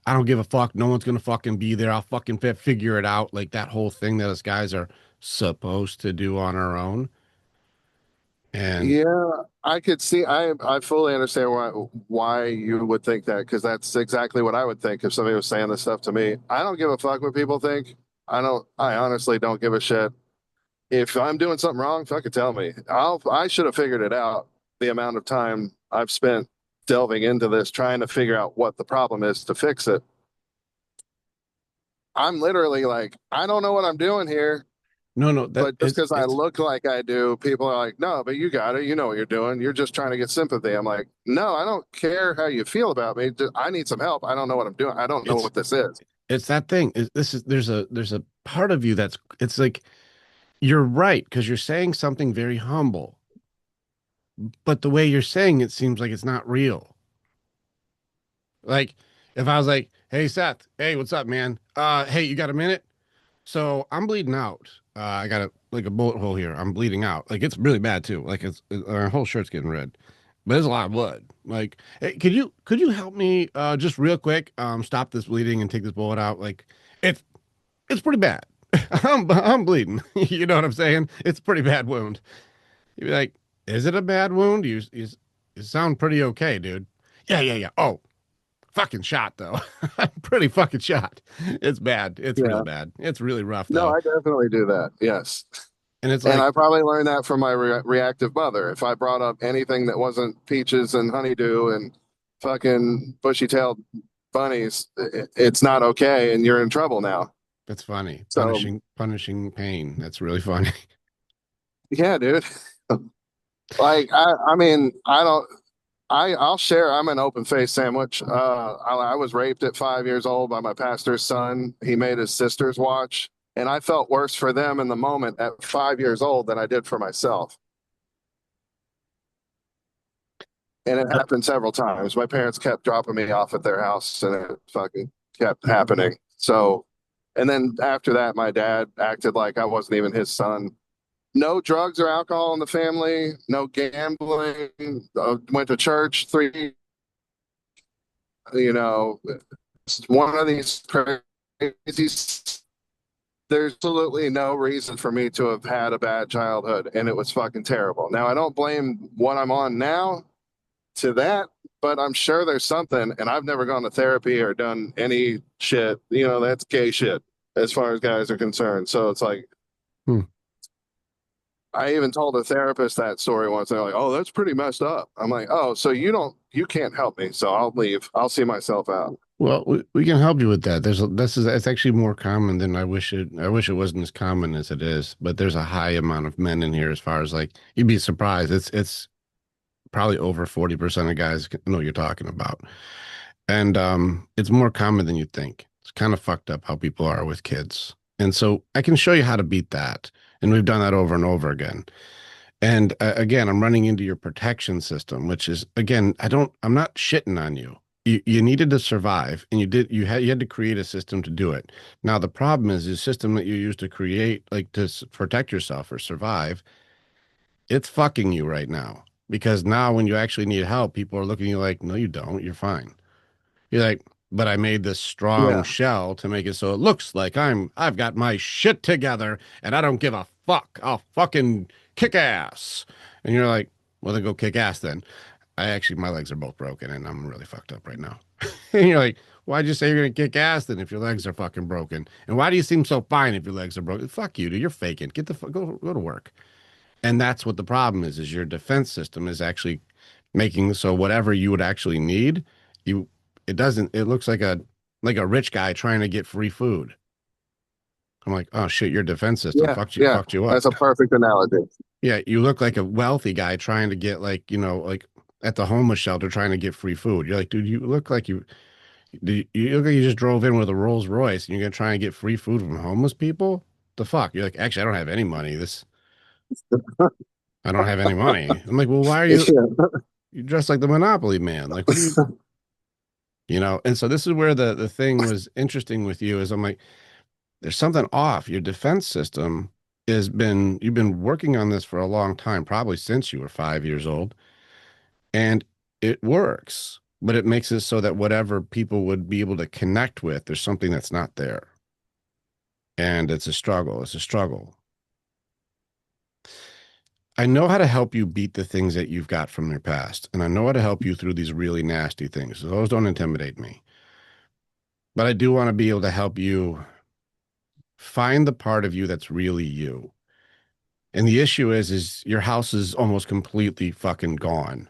I don't give a fuck. No one's gonna fucking be there. I'll fucking figure it out. Like that whole thing that us guys are supposed to do on our own. And Yeah, I could see. I fully understand why you would think that, because that's exactly what I would think if somebody was saying this stuff to me. I don't give a fuck what people think. I don't. I honestly don't give a shit. If I'm doing something wrong, fucking tell me. I should have figured it out. The amount of time I've spent delving into this, trying to figure out what the problem is to fix it. I'm literally like, I don't know what I'm doing here. no, that But just because I it's look like I do, people are like, no, but you got it. You know what you're doing. You're just trying to get sympathy. I'm like, no, I don't care how you feel about me. I need some help. I don't know what I'm doing. I don't know it's what this is. it's that thing. This is there's a part of you that's it's like you're right because you're saying something very humble, but the way you're saying it seems like it's not real. Like if I was like, "Hey Seth, hey, what's up, man? Hey, you got a minute? So I'm bleeding out. I got a bullet hole here. I'm bleeding out. Like it's really bad too. Like our whole shirt's getting red, but there's a lot of blood. Like, hey, could you help me just real quick stop this bleeding and take this bullet out? Like it's it's pretty bad. I'm bleeding. You know what I'm saying? It's a pretty bad wound. You'd be like, is it a bad wound? You sound pretty okay, dude. Yeah, yeah, yeah. Oh, fucking shot though. I'm pretty fucking shot. It's bad. It's real Yeah. bad. It's really rough No, though. I definitely do that. Yes. And it's And like, I probably learned that from my reactive mother. If I brought up anything that wasn't peaches and honeydew and fucking bushy tailed bunnies, it's not okay. And you're in trouble now. that's funny. So, Punishing pain. That's really funny. yeah, dude. Like, I mean, I don't. I'll share. I'm an open face sandwich. I was raped at 5 years old by my pastor's son. He made his sisters watch, and I felt worse for them in the moment at 5 years old than I did for myself. And it happened several times. My parents kept dropping me off at their house, and it fucking kept happening. So, and then after that, my dad acted like I wasn't even his son. No drugs or alcohol in the family. No gambling. Went to church three. You know, one of these crazy. There's absolutely no reason for me to have had a bad childhood, and it was fucking terrible. Now, I don't blame what I'm on now to that, but I'm sure there's something, and I've never gone to therapy or done any shit. You know, that's gay shit as far as guys are concerned. So it's like, Hmm. I even told a therapist that story once. They're like, "Oh, that's pretty messed up." I'm like, "Oh, so you can't help me, so I'll leave. I'll see myself out." Well, we can help you with that. It's actually more common than I wish it wasn't as common as it is, but there's a high amount of men in here as far as like you'd be surprised. It's probably over 40% of guys know what you're talking about. And it's more common than you think. It's kind of fucked up how people are with kids. And so I can show you how to beat that. And we've done that over and over again. And again, I'm running into your protection system, which is again, I'm not shitting on you. You needed to survive and you had to create a system to do it. Now the problem is the system that you used to create, like to protect yourself or survive, it's fucking you right now. Because now when you actually need help, people are looking at you like, no, you don't, you're fine. You're like, but I made this strong Yeah, shell to make it so it looks like I've got my shit together and I don't give a fuck. I'll fucking kick ass. And you're like, well, then go kick ass then. My legs are both broken and I'm really fucked up right now. And you're like, why'd you say you're gonna kick ass then if your legs are fucking broken? And why do you seem so fine if your legs are broken? Fuck you, dude. You're faking. Go to work. And that's what the problem is your defense system is actually making so whatever you would actually need, you it doesn't it looks like a rich guy trying to get free food. I'm like, oh shit, your defense system yeah, yeah. fucked you That's up. a perfect analogy. Yeah, you look like a wealthy guy trying to get like, like at the homeless shelter trying to get free food. You're like, dude, you look like you just drove in with a Rolls Royce and you're gonna try and get free food from homeless people? The fuck? You're like, actually, I don't have any money. This I don't have any money. I'm like, well, why are you dressed like the Monopoly man? Like, what do you know? And so this is where the thing was interesting with you is I'm like, there's something off. Your defense system you've been working on this for a long time, probably since you were 5 years old, and it works, but it makes it so that whatever people would be able to connect with, there's something that's not there. And it's a struggle. It's a struggle. I know how to help you beat the things that you've got from your past, and I know how to help you through these really nasty things. So those don't intimidate me. But I do want to be able to help you find the part of you that's really you. And the issue is your house is almost completely fucking gone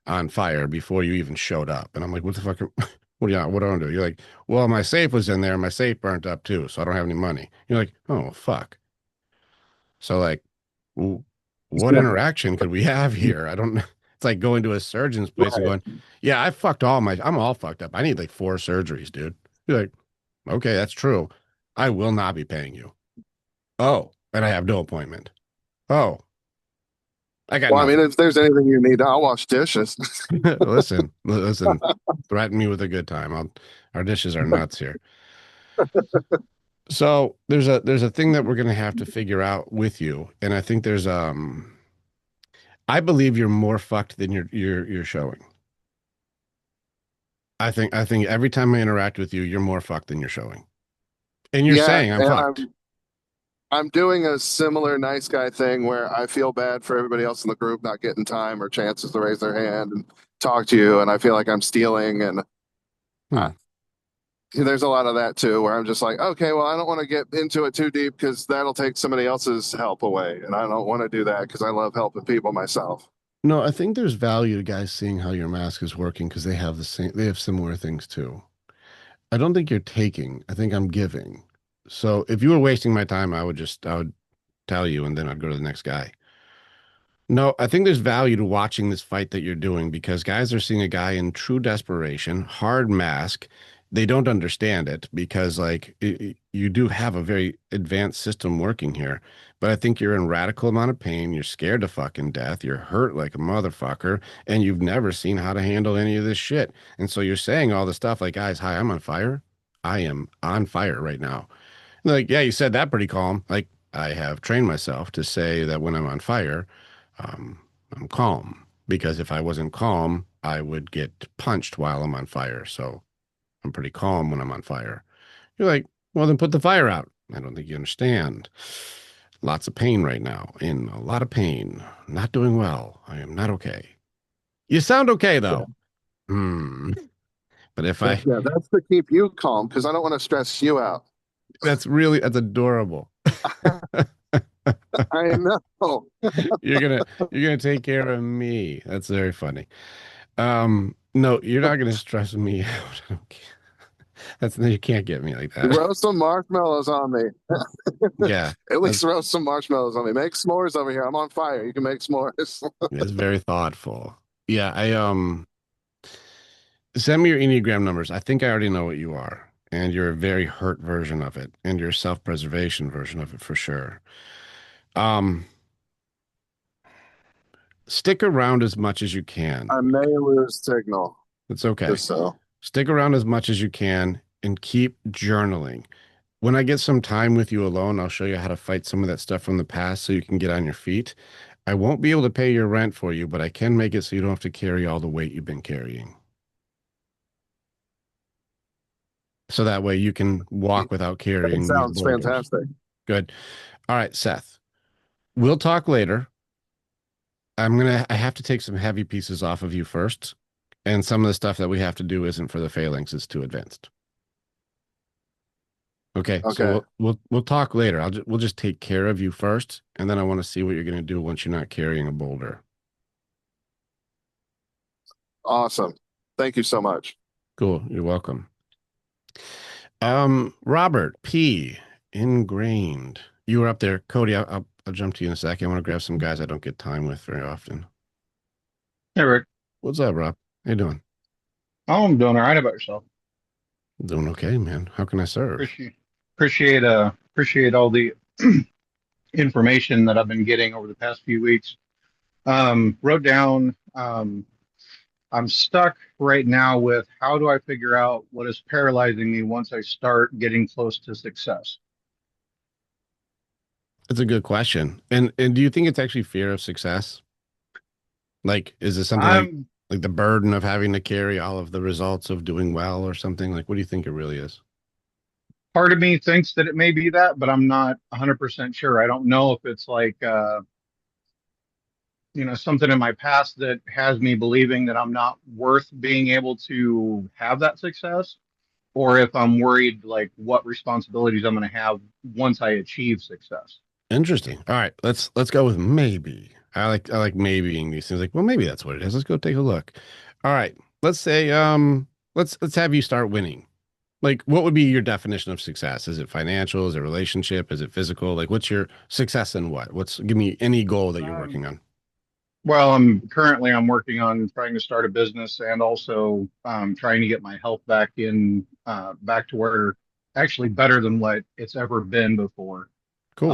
on fire before you even showed up. And I'm like, what the fuck? What do I do? You're like, well, my safe was in there. My safe burnt up too, so I don't have any money. You're like, oh, fuck. So like, what interaction could we have here? I don't know. It's like going to a surgeon's place and Right. going, yeah, I'm all fucked up. I need like 4 surgeries, dude. You're like, okay, that's true. I will not be paying you. Oh, and I have no appointment. Oh, I got Well, I mean, nothing. if there's anything you need, I'll wash dishes. Listen, threaten me with a good time. Our dishes are nuts here. So there's a thing that we're gonna have to figure out with you, and I think I believe you're more fucked than you're showing. I think every time I interact with you, you're more fucked than you're showing, and you're Yeah, saying I'm and fucked. I'm doing a similar nice guy thing where I feel bad for everybody else in the group not getting time or chances to raise their hand and talk to you, and I feel like I'm stealing, and I, Hmm. there's a lot of that too, where I'm just like, okay, well, I don't want to get into it too deep because that'll take somebody else's help away, and I don't want to do that because I love helping people myself. No, I think there's value to guys seeing how your mask is working because they have similar things too. I don't think you're taking. I think I'm giving. So if you were wasting my time, I would tell you and then I'd go to the next guy. No, I think there's value to watching this fight that you're doing because guys are seeing a guy in true desperation, hard mask. They don't understand it because you do have a very advanced system working here. But I think you're in radical amount of pain. You're scared to fucking death. You're hurt like a motherfucker, and you've never seen how to handle any of this shit. And so you're saying all the stuff like, guys, hi, I'm on fire. I am on fire right now. Like, yeah, you said that pretty calm. Like, I have trained myself to say that when I'm on fire, um, I'm calm because if I wasn't calm, I would get punched while I'm on fire. So I'm pretty calm when I'm on fire. You're like, well, then put the fire out. I don't think you understand. Lots of pain right now, in a lot of pain. Not doing well. I am not okay. You sound okay though. Hmm. But if I, Yeah, that's to keep you calm because I don't want to stress you out. that's adorable. I know. You're gonna take care of me. That's very funny. No, you're not gonna stress me out. I don't care. That's you can't get me like that. Roast some marshmallows on me. Yeah, At that's least roast some marshmallows on me. Make s'mores over here. I'm on fire. You can make s'mores. that's very thoughtful. Yeah, I send me your Enneagram numbers. I think I already know what you are, and you're a very hurt version of it, and you're a self-preservation version of it for sure. Um, Stick around as much as you can. I may lose signal. It's okay. Just so. Stick around as much as you can and keep journaling. When I get some time with you alone, I'll show you how to fight some of that stuff from the past so you can get on your feet. I won't be able to pay your rent for you, but I can make it so you don't have to carry all the weight you've been carrying. So that way you can walk without That carrying these sounds boulders. fantastic. Good. All right, Seth. We'll talk later. I have to take some heavy pieces off of you first. And some of the stuff that we have to do isn't for the phalanx, it's too advanced. Okay, so Okay. we'll talk later. We'll just take care of you first, and then I want to see what you're going to do once you're not carrying a boulder. Awesome. Thank you so much. Cool. You're welcome. Robert P. Ingrained. You were up there, Cody. I'll jump to you in a second. I want to grab some guys I don't get time with very often. Hey, Rick. What's up, Rob? How you doing? Oh, I'm doing all right about yourself. Doing okay, man. How can I serve? Appreciate all the information that I've been getting over the past few weeks. Wrote down, I'm stuck right now with how do I figure out what is paralyzing me once I start getting close to success? That's a good question. And do you think it's actually fear of success? Like, is it something I'm like the burden of having to carry all of the results of doing well or something? Like, what do you think it really is? Part of me thinks that it may be that, but I'm not 100% sure. I don't know if it's like, something in my past that has me believing that I'm not worth being able to have that success, or if I'm worried like what responsibilities I'm going to have once I achieve success. Interesting. All right, let's go with maybe. I like maybeing these things. Like, well, maybe that's what it is. Let's go take a look. All right. Let's say let's have you start winning. Like, what would be your definition of success? Is it financial? Is it relationship? Is it physical? Like, what's your success in what? Give me any goal that you're Um, working on. well, I'm working on trying to start a business and also trying to get my health back to where actually better than what it's ever been before. Cool.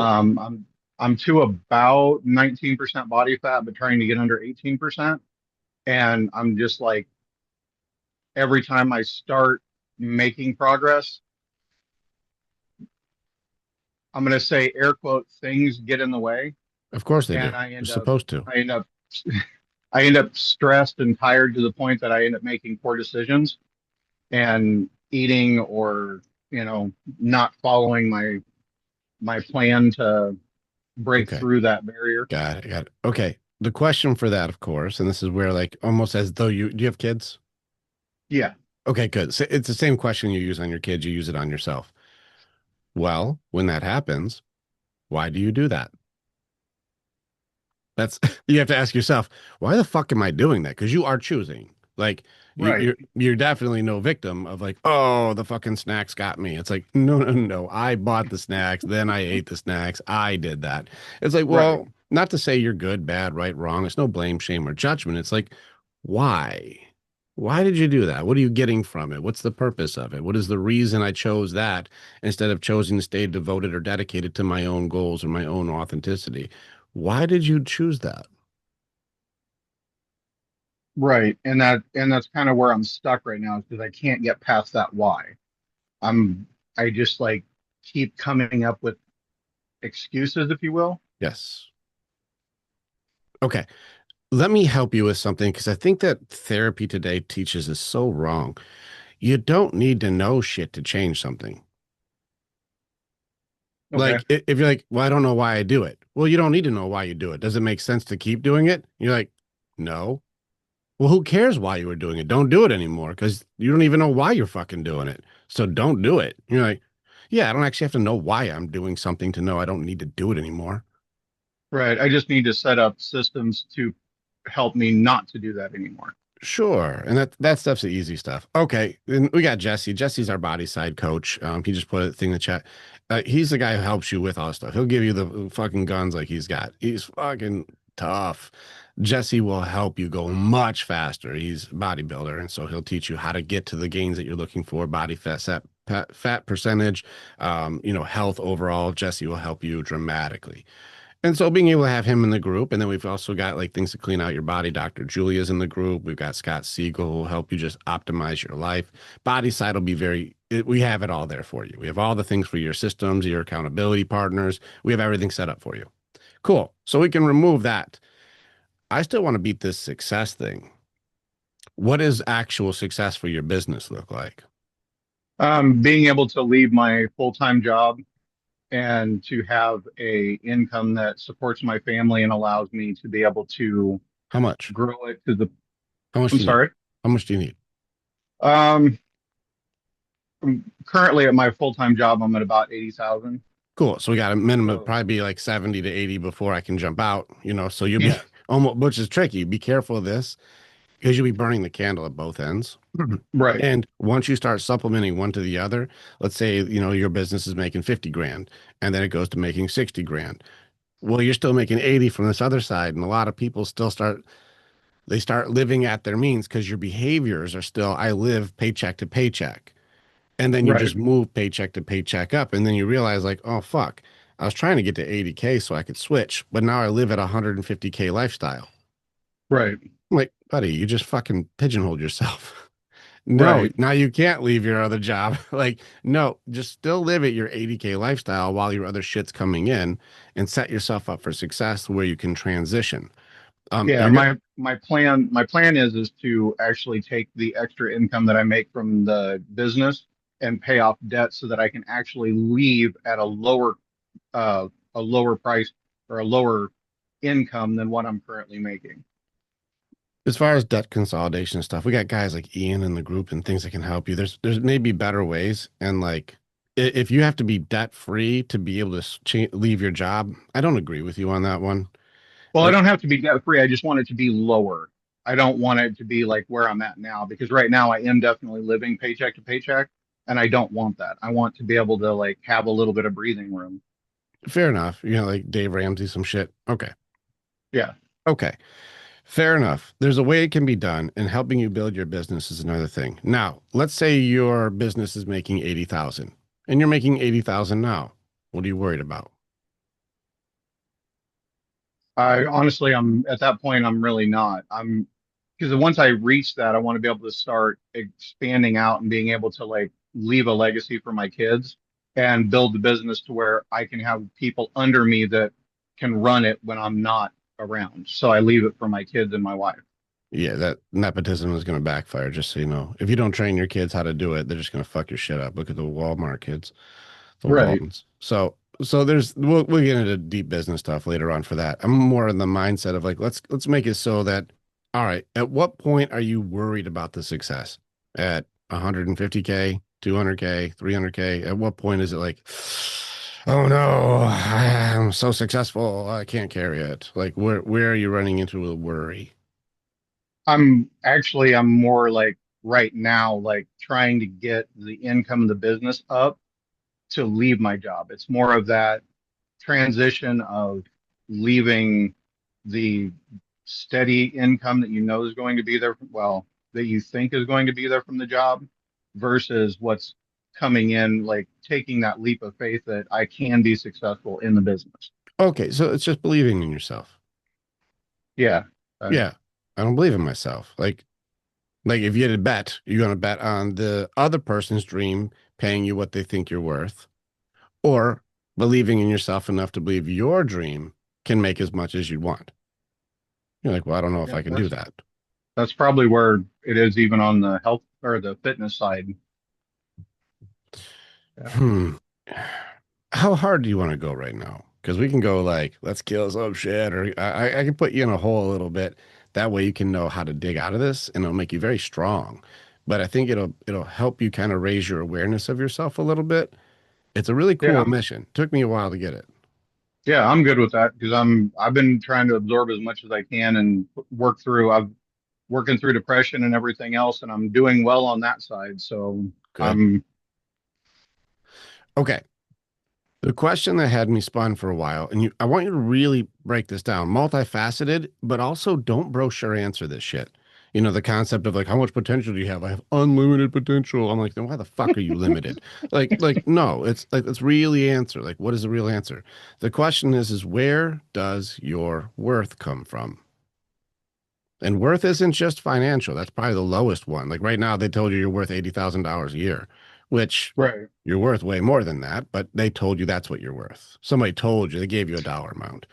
I'm to about 19% body fat, but trying to get under 18%. And I'm just like every time I start making progress, I'm going to say air quote things get in the way, Of course they and do. You're supposed to. I end up I end up stressed and tired to the point that I end up making poor decisions and eating or not following my plan to break Okay. through that barrier. Got it. Got it. Okay. The question for that, of course, and this is where like almost as though do you have kids? Yeah, Okay, good. So it's the same question you use on your kids, you use it on yourself. Well, when that happens, why do you do that? That's you have to ask yourself, why the fuck am I doing that? Because you are choosing. Like right, you're definitely no victim of like, oh, the fucking snacks got me. It's like, no, no, no. I bought the snacks, then I ate the snacks. I did that. It's like, right. well, not to say you're good, bad, right, wrong. It's no blame, shame, or judgment. It's like, why? Why did you do that? What are you getting from it? What's the purpose of it? What is the reason I chose that instead of choosing to stay devoted or dedicated to my own goals or my own authenticity? Why did you choose that? Right. And that's kind of where I'm stuck right now because I can't get past that why. I just like keep coming up with excuses, if you will. Yes. Okay. Let me help you with something because I think that therapy today teaches us so wrong. You don't need to know shit to change something. Okay. Like, if you're like, well, I don't know why I do it. Well, you don't need to know why you do it. Does it make sense to keep doing it? You're like, no. Well, who cares why you were doing it? Don't do it anymore because you don't even know why you're fucking doing it. So don't do it. You're like, yeah, I don't actually have to know why I'm doing something to know I don't need to do it anymore. Right. I just need to set up systems to help me not to do that anymore. Sure. And that stuff's the easy stuff. Okay. And we got Jesse. Jesse's our body side coach. He just put a thing in the chat. He's the guy who helps you with all this stuff. He'll give you the fucking guns like he's got. He's fucking tough. Jesse will help you go much faster. He's a bodybuilder, and so he'll teach you how to get to the gains that you're looking for, body fat percentage, health overall. Jesse will help you dramatically. And so being able to have him in the group, and then we've also got like things to clean out your body. Dr. Julia's in the group. We've got Scott Siegel who will help you just optimize your life. Body side will be we have it all there for you. We have all the things for your systems, your accountability partners. We have everything set up for you. Cool. So we can remove that. I still want to beat this success thing. What does actual success for your business look like? Being able to leave my full-time job and to have a income that supports my family and allows me to be able to How much? grow it to the, How much I'm do you need? sorry. How much do you need? Um, Currently at my full-time job, I'm at about 80,000. Cool. So we got a minimum So probably be like 70 to 80 before I can jump out, so you'll be yeah, almost, which is tricky. Be careful of this because you'll be burning the candle at both ends. Mhm. right, And once you start supplementing one to the other, let's say, your business is making 50 grand and then it goes to making 60 grand. Well, you're still making 80 from this other side. And a lot of people they start living at their means because your behaviors are still, I live paycheck to paycheck. And then you right, just move paycheck to paycheck up. And then you realize, like, oh, fuck, I was trying to get to 80K so I could switch, but now I live at a 150K lifestyle. Right. I'm like, buddy, you just fucking pigeonholed yourself. No, Right. now you can't leave your other job. Like, no, just still live at your 80K lifestyle while your other shit's coming in and set yourself up for success where you can transition. Yeah, You're good. my plan is to actually take the extra income that I make from the business and pay off debt so that I can actually leave at uh a lower price or a lower income than what I'm currently making. As far as debt consolidation and stuff, we got guys like Ian in the group and things that can help you. There's maybe better ways. And like, if you have to be debt free to be able to leave your job, I don't agree with you on that one. Well, I It, don't have to be debt free. I just want it to be lower. I don't want it to be like where I'm at now because right now I am definitely living paycheck to paycheck and I don't want that. I want to be able to like have a little bit of breathing room. Fair enough. Like Dave Ramsey, some shit. Okay. Yeah. Okay. Fair enough. There's a way it can be done, and helping you build your business is another thing. Now, let's say your business is making 80,000 and you're making 80,000 now. What are you worried about? I honestly, I'm at that point, I'm really not. I'm because once I reach that, I want to be able to start expanding out and being able to like leave a legacy for my kids and build the business to where I can have people under me that can run it when I'm not around. So I leave it for my kids and my wife. Yeah, that nepotism is going to backfire, just so you know. If you don't train your kids how to do it, they're just going to fuck your shit up. Look at the Walmart kids, the Right. Waltons. So there's we'll get into deep business stuff later on for that. I'm more in the mindset of like let's make it so that all right, at what point are you worried about the success? At 150K, 200K, 300K? At what point is it like, oh no, I'm so successful, I can't carry it? Like where are you running into a worry? I'm more like right now, like trying to get the income of the business up to leave my job. It's more of that transition of leaving the steady income that you know is going to be there, well, that you think is going to be there from the job versus what's coming in, like taking that leap of faith that I can be successful in the business. Okay, so it's just believing in yourself. Yeah. Uh, Yeah, I don't believe in myself. Like if you had a bet, you're gonna bet on the other person's dream paying you what they think you're worth, or believing in yourself enough to believe your dream can make as much as you'd want. You're like, well, I don't know if yeah, I can do that. that's probably where it is even on the health or the fitness side. Yeah. Hmm. How hard do you want to go right now? Because we can go like, let's kill some shit, or I can put you in a hole a little bit. That way you can know how to dig out of this, and it'll make you very strong. But I think it'll help you kind of raise your awareness of yourself a little bit. It's a really cool Yeah. mission. Took me a while to get it. Yeah, I'm good with that because I've been trying to absorb as much as I can and work through. I've working through depression and everything else, and I'm doing well on that side. So Good. I'm Okay. The question that had me spun for a while, and I want you to really break this down, multifaceted, but also don't brochure answer this shit. The concept of like, how much potential do you have? I have unlimited potential. I'm like, then why the fuck are you limited? No, it's like, let's really answer. Like, what is the real answer? The question is where does your worth come from? And worth isn't just financial. That's probably the lowest one. Like right now, they told you you're worth $80,000 a year, which right. you're worth way more than that, but they told you that's what you're worth. Somebody told you, they gave you a dollar amount.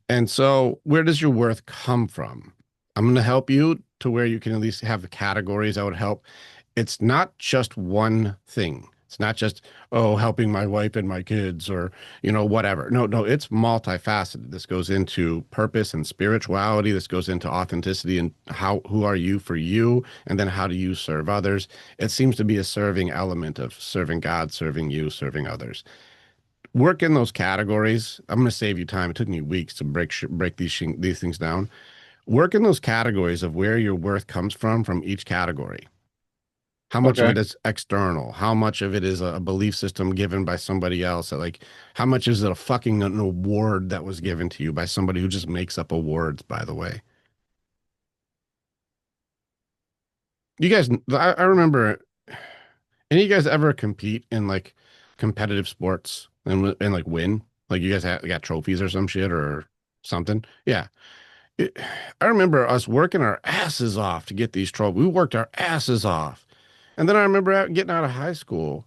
And so, where does your worth come from? I'm going to help you to where you can at least have the categories that would help. It's not just one thing. It's not just, oh, helping my wife and my kids or, whatever. No, no, it's multifaceted. This goes into purpose and spirituality. This goes into authenticity and who are you for you? And then how do you serve others? It seems to be a serving element of serving God, serving you, serving others. Work in those categories. I'm going to save you time. It took me weeks to break these things down. Work in those categories of where your worth comes from each category. How much of Okay. it is external? How much of it is a belief system given by somebody else? Like, how much is it a fucking an award that was given to you by somebody who just makes up awards, by the way? You guys, I remember, any of you guys ever compete in like competitive sports and like win? Like you guys got trophies or some shit or something? Yeah. it, I remember us working our asses off to get these trophies. We worked our asses off. And then I remember getting out of high school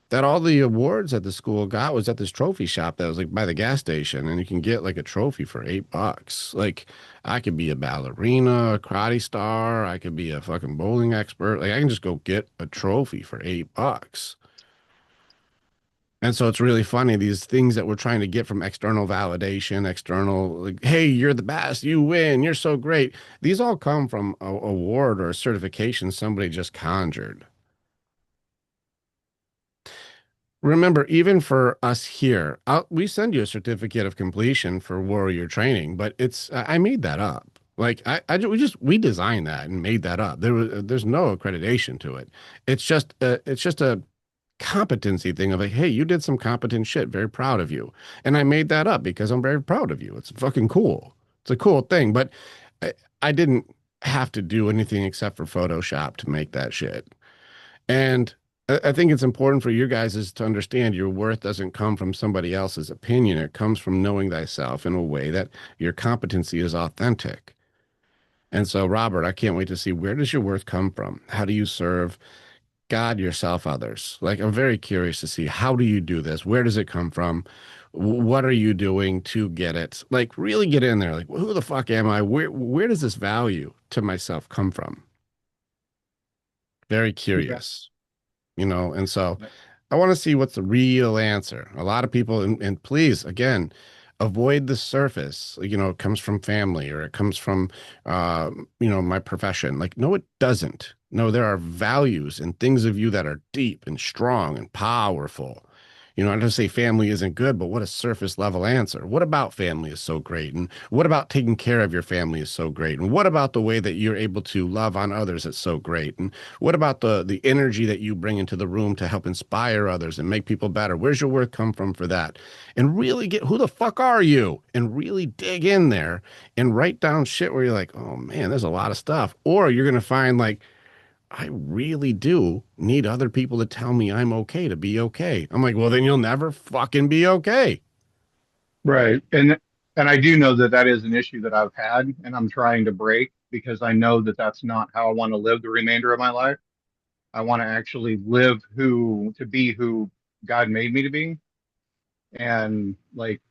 that all the awards that the school got was at this trophy shop that was like by the gas station. And you can get like a trophy for $8. Like I could be a ballerina, a karate star. I could be a fucking bowling expert. Like I can just go get a trophy for $8. And so it's really funny, these things that we're trying to get from external validation, external, like, hey, you're the best, you win, you're so great. These all come from a award or a certification somebody just conjured. Remember, even for us here, we send you a certificate of completion for warrior training, but I made that up. Like we designed that and made that up. There's no accreditation to it. It's just a competency thing of like, hey, you did some competent shit. Very proud of you. And I made that up because I'm very proud of you. It's fucking cool. It's a cool thing. But I didn't have to do anything except for Photoshop to make that shit. And I think it's important for you guys is to understand your worth doesn't come from somebody else's opinion. It comes from knowing thyself in a way that your competency is authentic. And so, Robert, I can't wait to see, where does your worth come from? How do you serve God, yourself, others? Like, I'm very curious to see, how do you do this? Where does it come from? What are you doing to get it? Like, really get in there. Like, who the fuck am I? Where does this value to myself come from? Very Yeah. curious, and so I want to see what's the real answer. A lot of people, and please, again, avoid the surface. It comes from family or it comes from, my profession. Like, no, it doesn't. No, there are values and things of you that are deep and strong and powerful. I don't say family isn't good, but what a surface level answer. What about family is so great? And what about taking care of your family is so great? And what about the way that you're able to love on others is so great? And what about the energy that you bring into the room to help inspire others and make people better? Where's your worth come from for that? And really get, who the fuck are you? And really dig in there and write down shit where you're like, oh man, there's a lot of stuff. Or you're going to find like, I really do need other people to tell me I'm okay to be okay. I'm like, well, then you'll never fucking be okay. Right. And I do know that that is an issue that I've had and I'm trying to break because I know that that's not how I want to live the remainder of my life. I want to actually live to be who God made me to be and like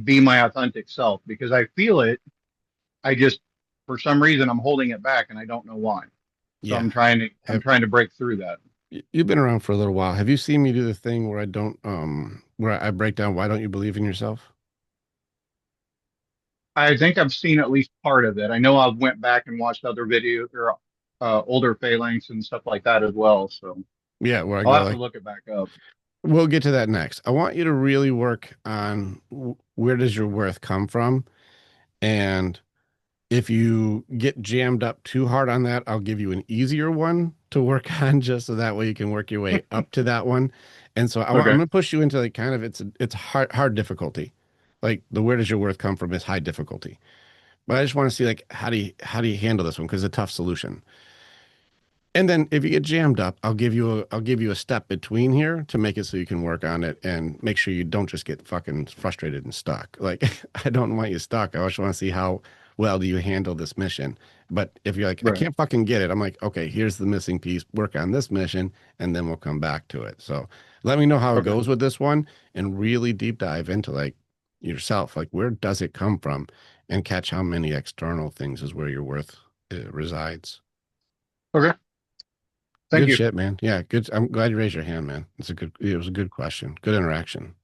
be my authentic self because I feel it. I just, for some reason, I'm holding it back and I don't know why. So Yeah. I'm trying to break through that. You've been around for a little while. Have you seen me do the thing where where I break down, why don't you believe in yourself? I think I've seen at least part of it. I know I went back and watched other videos or older phalanx and stuff like that as well. So Yeah, where I I'll go have to like, look it back up. we'll get to that next. I want you to really work on where does your worth come from? And if you get jammed up too hard on that, I'll give you an easier one to work on just so that way you can work your way up to that one. And so I'm Okay. going to push you into like kind of it's hard difficulty. Like the where does your worth come from is high difficulty. But I just want to see like how do you handle this one because it's a tough solution. And then if you get jammed up, I'll give you a step between here to make it so you can work on it and make sure you don't just get fucking frustrated and stuck. Like I don't want you stuck. I just want to see how well do you handle this mission. But if you're like, I Right. can't fucking get it, I'm like, okay, here's the missing piece. Work on this mission, and then we'll come back to it. So let me know how it Okay. goes with this one and really deep dive into like yourself. Like where does it come from? And catch how many external things is where your worth resides. Okay. Thank Good you. shit, man. Yeah, good. I'm glad you raised your hand, man. It was a good question. Good interaction.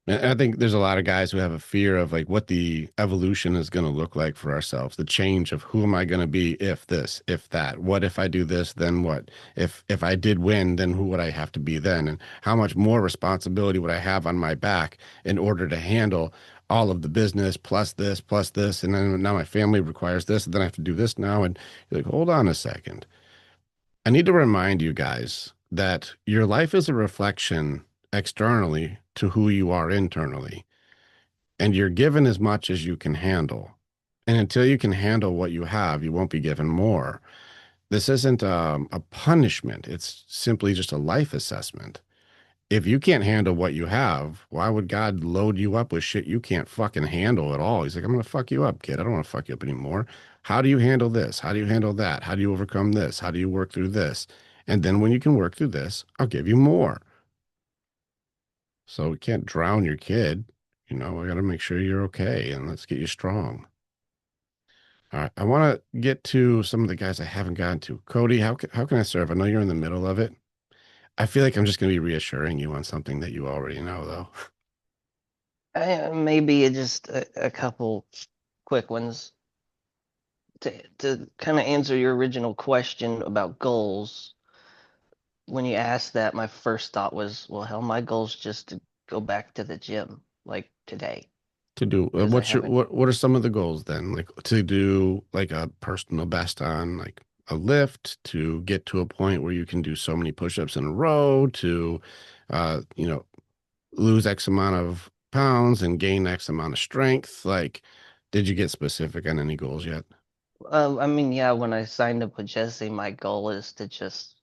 And I think there's a lot of guys who have a fear of like what the evolution is going to look like for ourselves, the change of who am I going to be if this, if that, what if I do this, then what? If I did win, then who would I have to be then? And how much more responsibility would I have on my back in order to handle all of the business plus this, and then now my family requires this, and then I have to do this now. And you're like, hold on a second. I need to remind you guys that your life is a reflection externally to who you are internally, and you're given as much as you can handle. And until you can handle what you have, you won't be given more. This isn't a punishment, it's simply just a life assessment. if you can't handle what you have, why would God load you up with shit you can't fucking handle at all? He's like, I'm gonna fuck you up, kid. I don't want to fuck you up anymore. How do you handle this? How do you handle that? How do you overcome this? How do you work through this? And then when you can work through this, I'll give you more. So we can't drown your kid. You know, I got to make sure you're okay and let's get you strong. All right. I want to get to some of the guys I haven't gotten to. Cody, how can I serve? I know you're in the middle of it. I feel like I'm just going to be reassuring you on something that you already know, though. Maybe just a couple quick ones to kind of answer your original question about goals. When you asked that, my first thought was, well, hell, my goal's just to go back to the gym like today To do because I what's your haven't. what are some of the goals then? Like to do like a personal best on like a lift, to get to a point where you can do so many push-ups in a row, to you know, lose X amount of pounds and gain X amount of strength. Like, did you get specific on any goals yet? I mean, yeah, when I signed up with Jesse, my goal is to just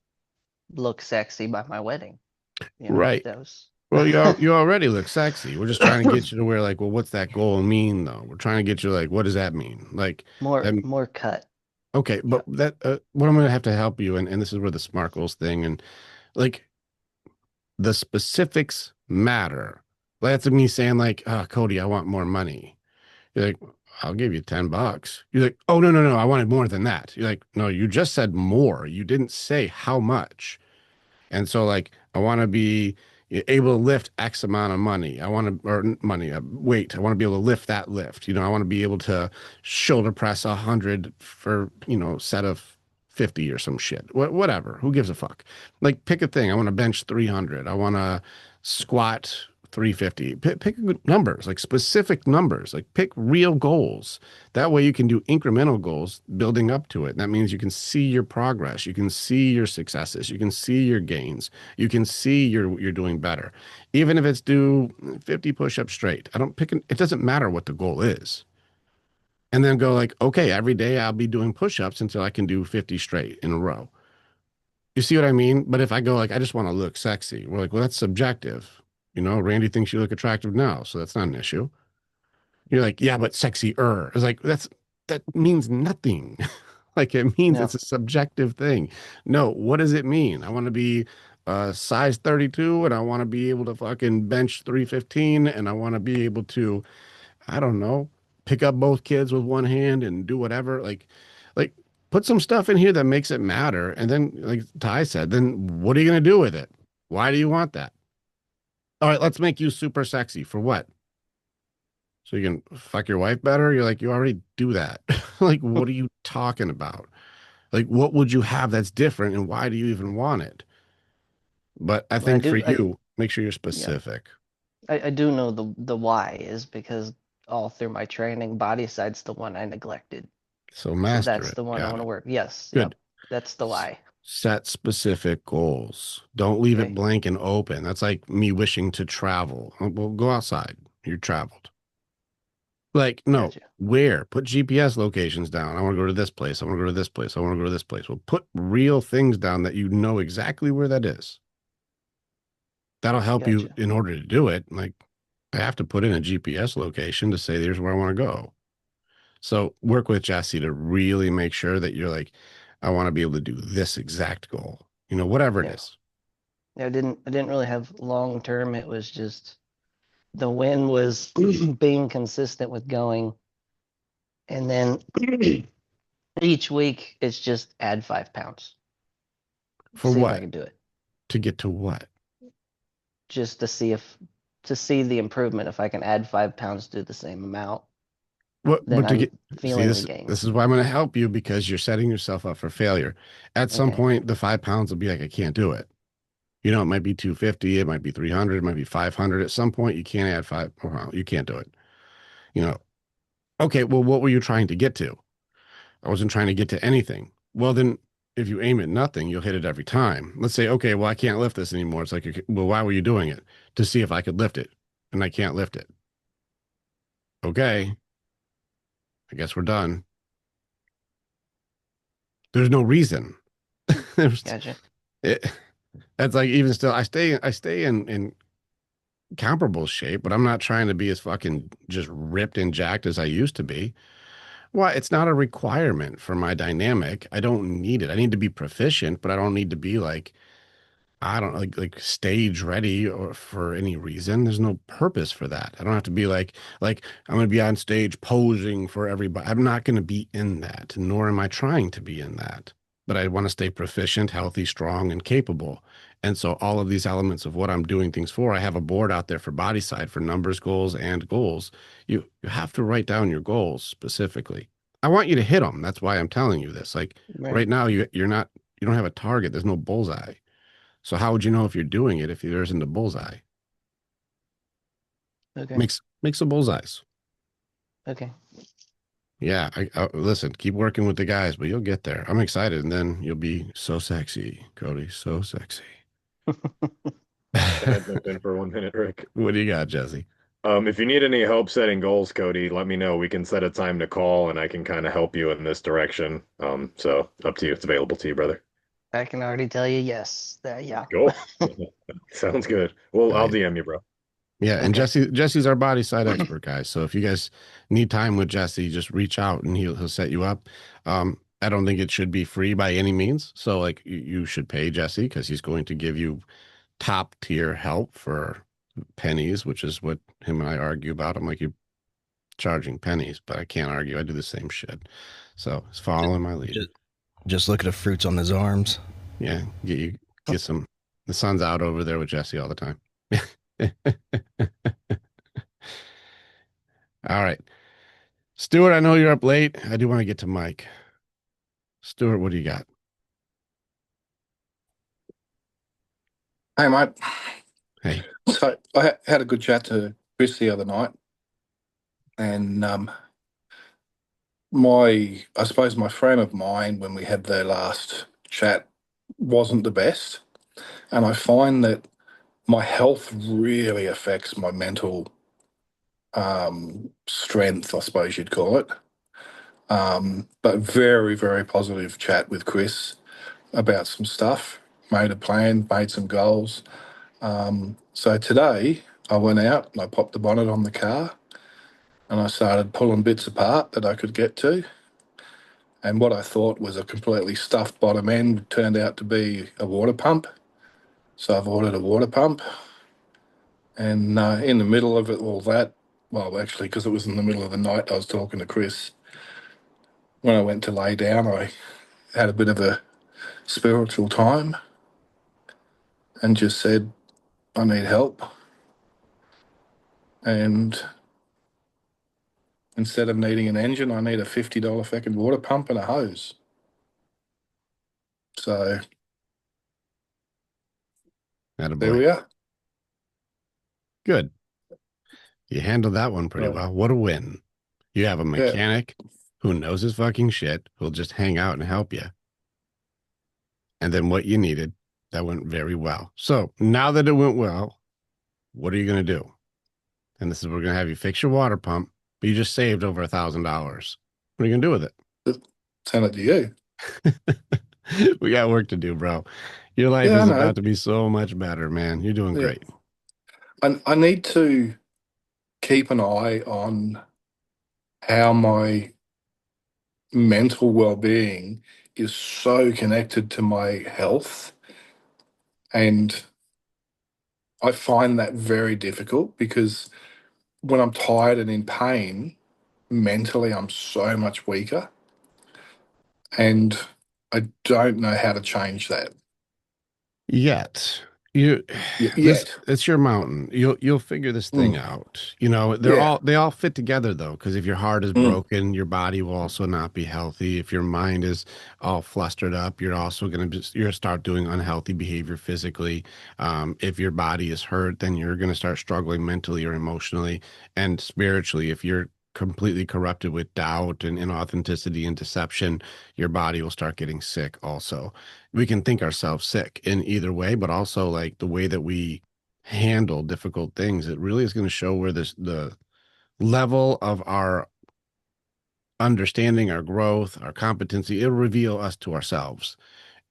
look sexy by my wedding. Right. That was Well, you already look sexy. We're just trying to get you to where like, well, what's that goal mean though? We're trying to get you like, what does that mean? Like more that. more cut. Okay, but Yep. that what I'm gonna have to help you, and this is where the smart goals thing and like the specifics matter. That's me saying like, oh, Cody, I want more money. You're like, I'll give you $10. You're like, oh no, I wanted more than that. You're like, no, you just said more. You didn't say how much. And so, like, I want to be able to lift X amount of money. I want to, or money, weight. I want to be able to lift that lift. You know, I want to be able to shoulder press 100 for, you know, set of 50 or some shit. Whatever. Who gives a fuck? Like, pick a thing. I want to bench 300. I want to squat 350. Pick numbers, like specific numbers, like pick real goals. That way you can do incremental goals building up to it. That means you can see your progress, you can see your successes, you can see your gains, you can see you're doing better. Even if it's do 50 push-ups straight. I don't pick it doesn't matter what the goal is. And then go like, okay, every day I'll be doing push-ups until I can do 50 straight in a row. You see what I mean? But if I go like, I just want to look sexy, we're like, well, that's subjective. You know, Randy thinks you look attractive now, so that's not an issue. You're like, yeah, but sexier. It's like that means nothing. Like it means Yeah. it's a subjective thing. No, what does it mean? I want to be size 32 and I want to be able to fucking bench 315 and I want to be able to, I don't know, pick up both kids with one hand and do whatever. Like put some stuff in here that makes it matter. And then, like Ty said, then what are you gonna do with it? Why do you want that? All right, let's make you super sexy. For what? So you can fuck your wife better? You're like, you already do that. Like, what are you talking about? Like, what would you have that's different and why do you even want it? But I Well, I think for do. you, make sure you're Yeah, specific. I do know the why is because all through my training, body side's the one I neglected. So So master that's it. the one I Got want to it. work. Yes. Yep. Good. That's the why. Set specific goals. Don't leave it Okay. blank and open. That's like me wishing to travel. Well, go outside. You traveled. Like, no, Gotcha. where? Put GPS locations down. I want to go to this place. I want to go to this place. I want to go to this place. Well, put real things down that you know exactly where that is. That'll help you Gotcha. in order to do it. Like, I have to put in a GPS location to say there's where I want to go. So work with Jesse to really make sure that you're like, I want to be able to do this exact goal, you know, whatever it Yeah. is. I didn't really have long term. It was just the win was being consistent with going, and then each week it's just add 5 pounds. For See if I what? can do it. To get to what? Just to see the improvement. If I can add 5 pounds, do the same amount, What, then but to I'm get, see, feeling the gains. this is why I'm going to help you because you're setting yourself up for failure. At some Okay. point, the 5 pounds will be like, I can't do it. You know, it might be 250, it might be 300, it might be 500. At some point, you can't add five. Well, you can't do it. You know, okay, well, what were you trying to get to? I wasn't trying to get to anything. Well, then if you aim at nothing, you'll hit it every time. Let's say, okay, well, I can't lift this anymore. It's like, okay, well, why were you doing it? To see if I could lift it, and I can't lift it. Okay, I guess we're done. There's no reason. There's Gotcha. it, That's like even still, I stay in comparable shape, but I'm not trying to be as fucking just ripped and jacked as I used to be. Well, it's not a requirement for my dynamic. I don't need it. I need to be proficient, but I don't need to be like I don't like stage ready or for any reason. There's no purpose for that. I don't have to be like I'm going to be on stage posing for everybody. I'm not going to be in that, nor am I trying to be in that. But I want to stay proficient, healthy, strong, and capable. And so all of these elements of what I'm doing things for, I have a board out there for body side for numbers, goals, and goals. You have to write down your goals specifically. I want you to hit them. That's why I'm telling you this. Like Right. right now, you don't have a target. There's no bullseye. So how would you know if you're doing it if there isn't a bullseye? Okay. Makes some bullseyes. Okay. Yeah, I listen. Keep working with the guys, but you'll get there. I'm excited, and then you'll be so sexy, Cody. So sexy. Can I jump in for 1 minute, Rick? What do you got, Jesse? If you need any help setting goals, Cody, let me know. We can set a time to call and I can kind of help you in this direction. So up to you. It's available to you, brother. I can already tell you yes. Yeah. Cool. Sounds good. Well, I'll Right. DM you, bro. Yeah, and Okay. Jesse's our body side expert, guys. So if you guys need time with Jesse, just reach out and he'll set you up. I don't think it should be free by any means. So like you should pay Jesse because he's going to give you top tier help for pennies, which is what him and I argue about. I'm like, you're charging pennies, but I can't argue. I do the same shit. So it's following my lead. Just look at the fruits on his arms. Yeah, get some. The sun's out over there with Jesse all the time. All right, Stuart. I know you're up late. I do want to get to Mike. Stuart, what do you got? Hey, mate. Hey, So I had a good chat to Chris the other night, and I suppose my frame of mind when we had the last chat wasn't the best, and I find that my health really affects my mental strength, I suppose you'd call it. But very, very positive chat with Chris about some stuff. Made a plan, made some goals. So today I went out and I popped the bonnet on the car and I started pulling bits apart that I could get to. And what I thought was a completely stuffed bottom end turned out to be a water pump. So I've ordered a water pump. And in the middle of it, all that, well, actually, because it was in the middle of the night, I was talking to Chris. When I went to lay down, I had a bit of a spiritual time and just said, I need help. And instead of needing an engine, I need a $50 fucking water pump and a hose. So there attaboy. we are. Good. You handled that one pretty Right. well. What a win. You have a Yeah. mechanic who knows his fucking shit, who'll just hang out and help you. And then what you needed, that went very well. So now that it went well, what are you going to do? And this is, we're going to have you fix your water pump, but you just saved over $1,000. What are you going to do with it? Send it to you. We got work to do, bro. Your life Yeah, I is know. about to be so much better, man. You're doing Yeah. great. I need to keep an eye on how my mental well-being is so connected to my health. And I find that very difficult because when I'm tired and in pain, mentally I'm so much weaker. And I don't know how to change that Yet you this yet. it's your mountain. You'll figure this thing Mm. out. You know, Yeah. they all fit together though, because if your heart is Mm. broken, your body will also not be healthy. If your mind is all flustered up, you're also you're gonna start doing unhealthy behavior physically. If your body is hurt, then you're gonna start struggling mentally or emotionally and spiritually. If you're completely corrupted with doubt and inauthenticity and deception, your body will start getting sick also. We can think ourselves sick in either way, but also like the way that we handle difficult things, it really is going to show where the level of our understanding, our growth, our competency, it'll reveal us to ourselves.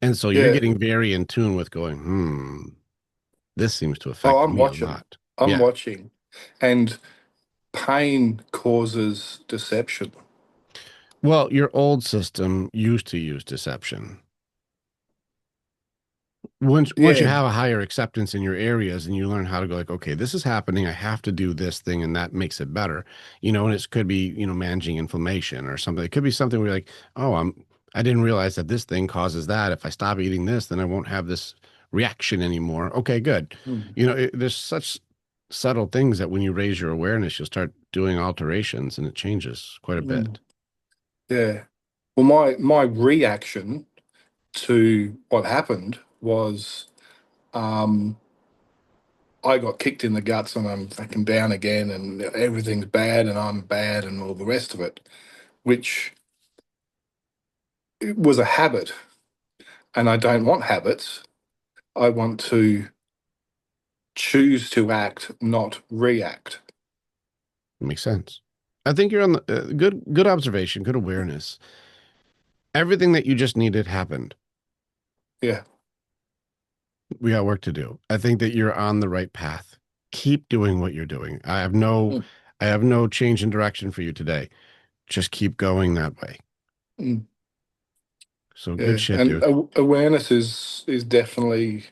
And so you're Yeah. getting very in tune with going, this seems to Oh, affect I'm me a watching. lot. I'm Yeah. watching. And pain causes deception. Well, your old system used to use deception. Once you Yeah. have a higher acceptance in your areas and you learn how to go like, okay, this is happening, I have to do this thing, and that makes it better. And it could be, managing inflammation or something. It could be something where you're like, oh, I didn't realize that this thing causes that. If I stop eating this, then I won't have this reaction anymore. Okay, good. Mm. There's such subtle things that when you raise your awareness, you'll start doing alterations and it changes quite a Mm. bit. Yeah. Well, my reaction to what happened was I got kicked in the guts and I'm fucking down again and everything's bad and I'm bad and all the rest of it, which was a habit. And I don't want habits. I want to choose to act, not react. Makes sense. I think you're on the good observation, good awareness. Everything that you just needed happened. Yeah. We got work to do. I think that you're on the right path. Keep doing what you're doing. Mm. I have no change in direction for you today. Just keep going that way. Mm. So good Yeah. shit, And dude. awareness is definitely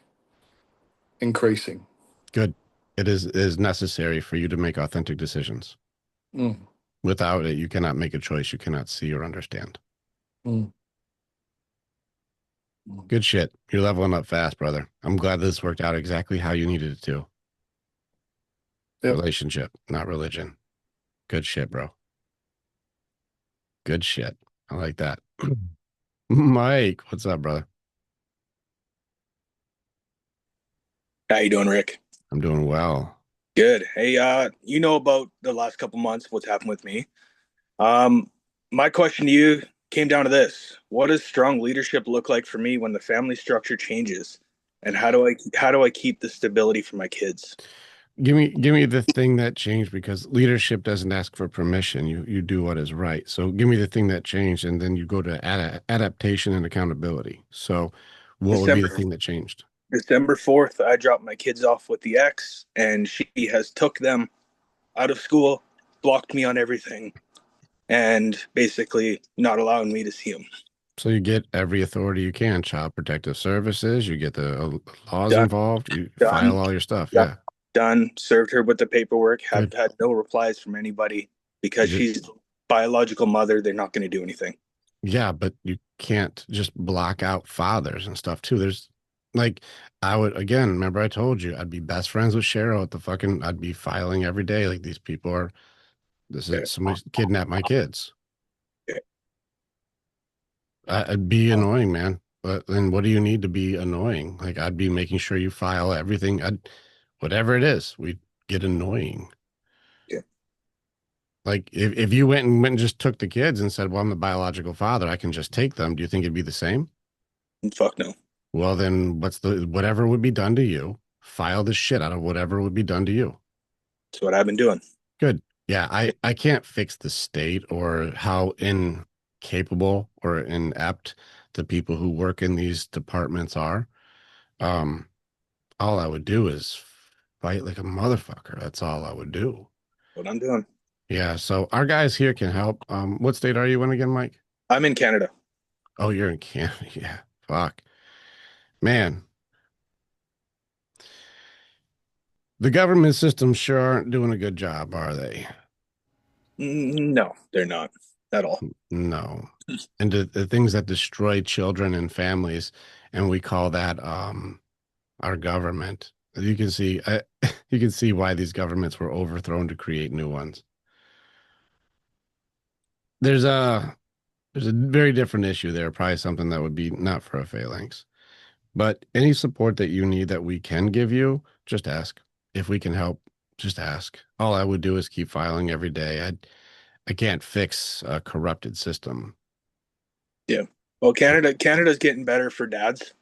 increasing. Good. It is necessary for you to make authentic decisions. Mm. Without it, you cannot make a choice you cannot see or understand. Mm. Mm. Good shit. You're leveling up fast, brother. I'm glad this worked out exactly how you needed it to. Yep. Relationship, not religion. Good shit, bro. Good shit. I like that. Mike, what's up, brother? How you doing, Rick? I'm doing well. Good. Hey, you know about the last couple months, what's happened with me. Um, my question to you came down to this. What does strong leadership look like for me when the family structure changes? And how do I keep the stability for my kids? Give me the thing that changed because leadership doesn't ask for permission. You do what is right. So give me the thing that changed, and then you go to adaptation and accountability. So what would be the December thing that changed? December 4th, I dropped my kids off with the ex, and she has took them out of school, blocked me on everything, and basically not allowing me to see them. So you get every authority you can, child protective services, you get the laws Done, involved, you file done, all your stuff. done, Yeah, done. Served her with the paperwork. Have good. had no replies from anybody because You she's biological mother. They're not going to do anything. Yeah, but you can't just block out fathers and stuff too. There's like I would again, remember I told you I'd be best friends with Cheryl at the fucking I'd be filing every day like these people are this Okay. is somebody kidnapped my kids. Okay. I'd be annoying, man. But then what do you need to be annoying? Like I'd be making sure you file everything. Whatever it is, we get annoying. Okay. Like if you went and just took the kids and said, well, I'm the biological father, I can just take them. Do you think it'd be the same? Fuck no. Well, then whatever would be done to you, file the shit out of whatever would be done to you. That's what I've been doing. Good. Yeah, I can't fix the state or how incapable or inept the people who work in these departments are. Um, all I would do is fight like a motherfucker. That's all I would do. What I'm doing. Yeah, so our guys here can help. What state are you in again, Mike? I'm in Canada. Oh, you're in Canada. Yeah. Fuck. Man, the government systems sure aren't doing a good job, are they? No, they're not at all. No. And the things that destroy children and families, and we call that our government. You can see you can see why these governments were overthrown to create new ones. There's a there's a very different issue there, probably something that would be not for a phalanx. But any support that you need that we can give you, just ask. If we can help, just ask. All I would do is keep filing every day. I can't fix a corrupted system. Yeah. Well, Canada's getting better for dads.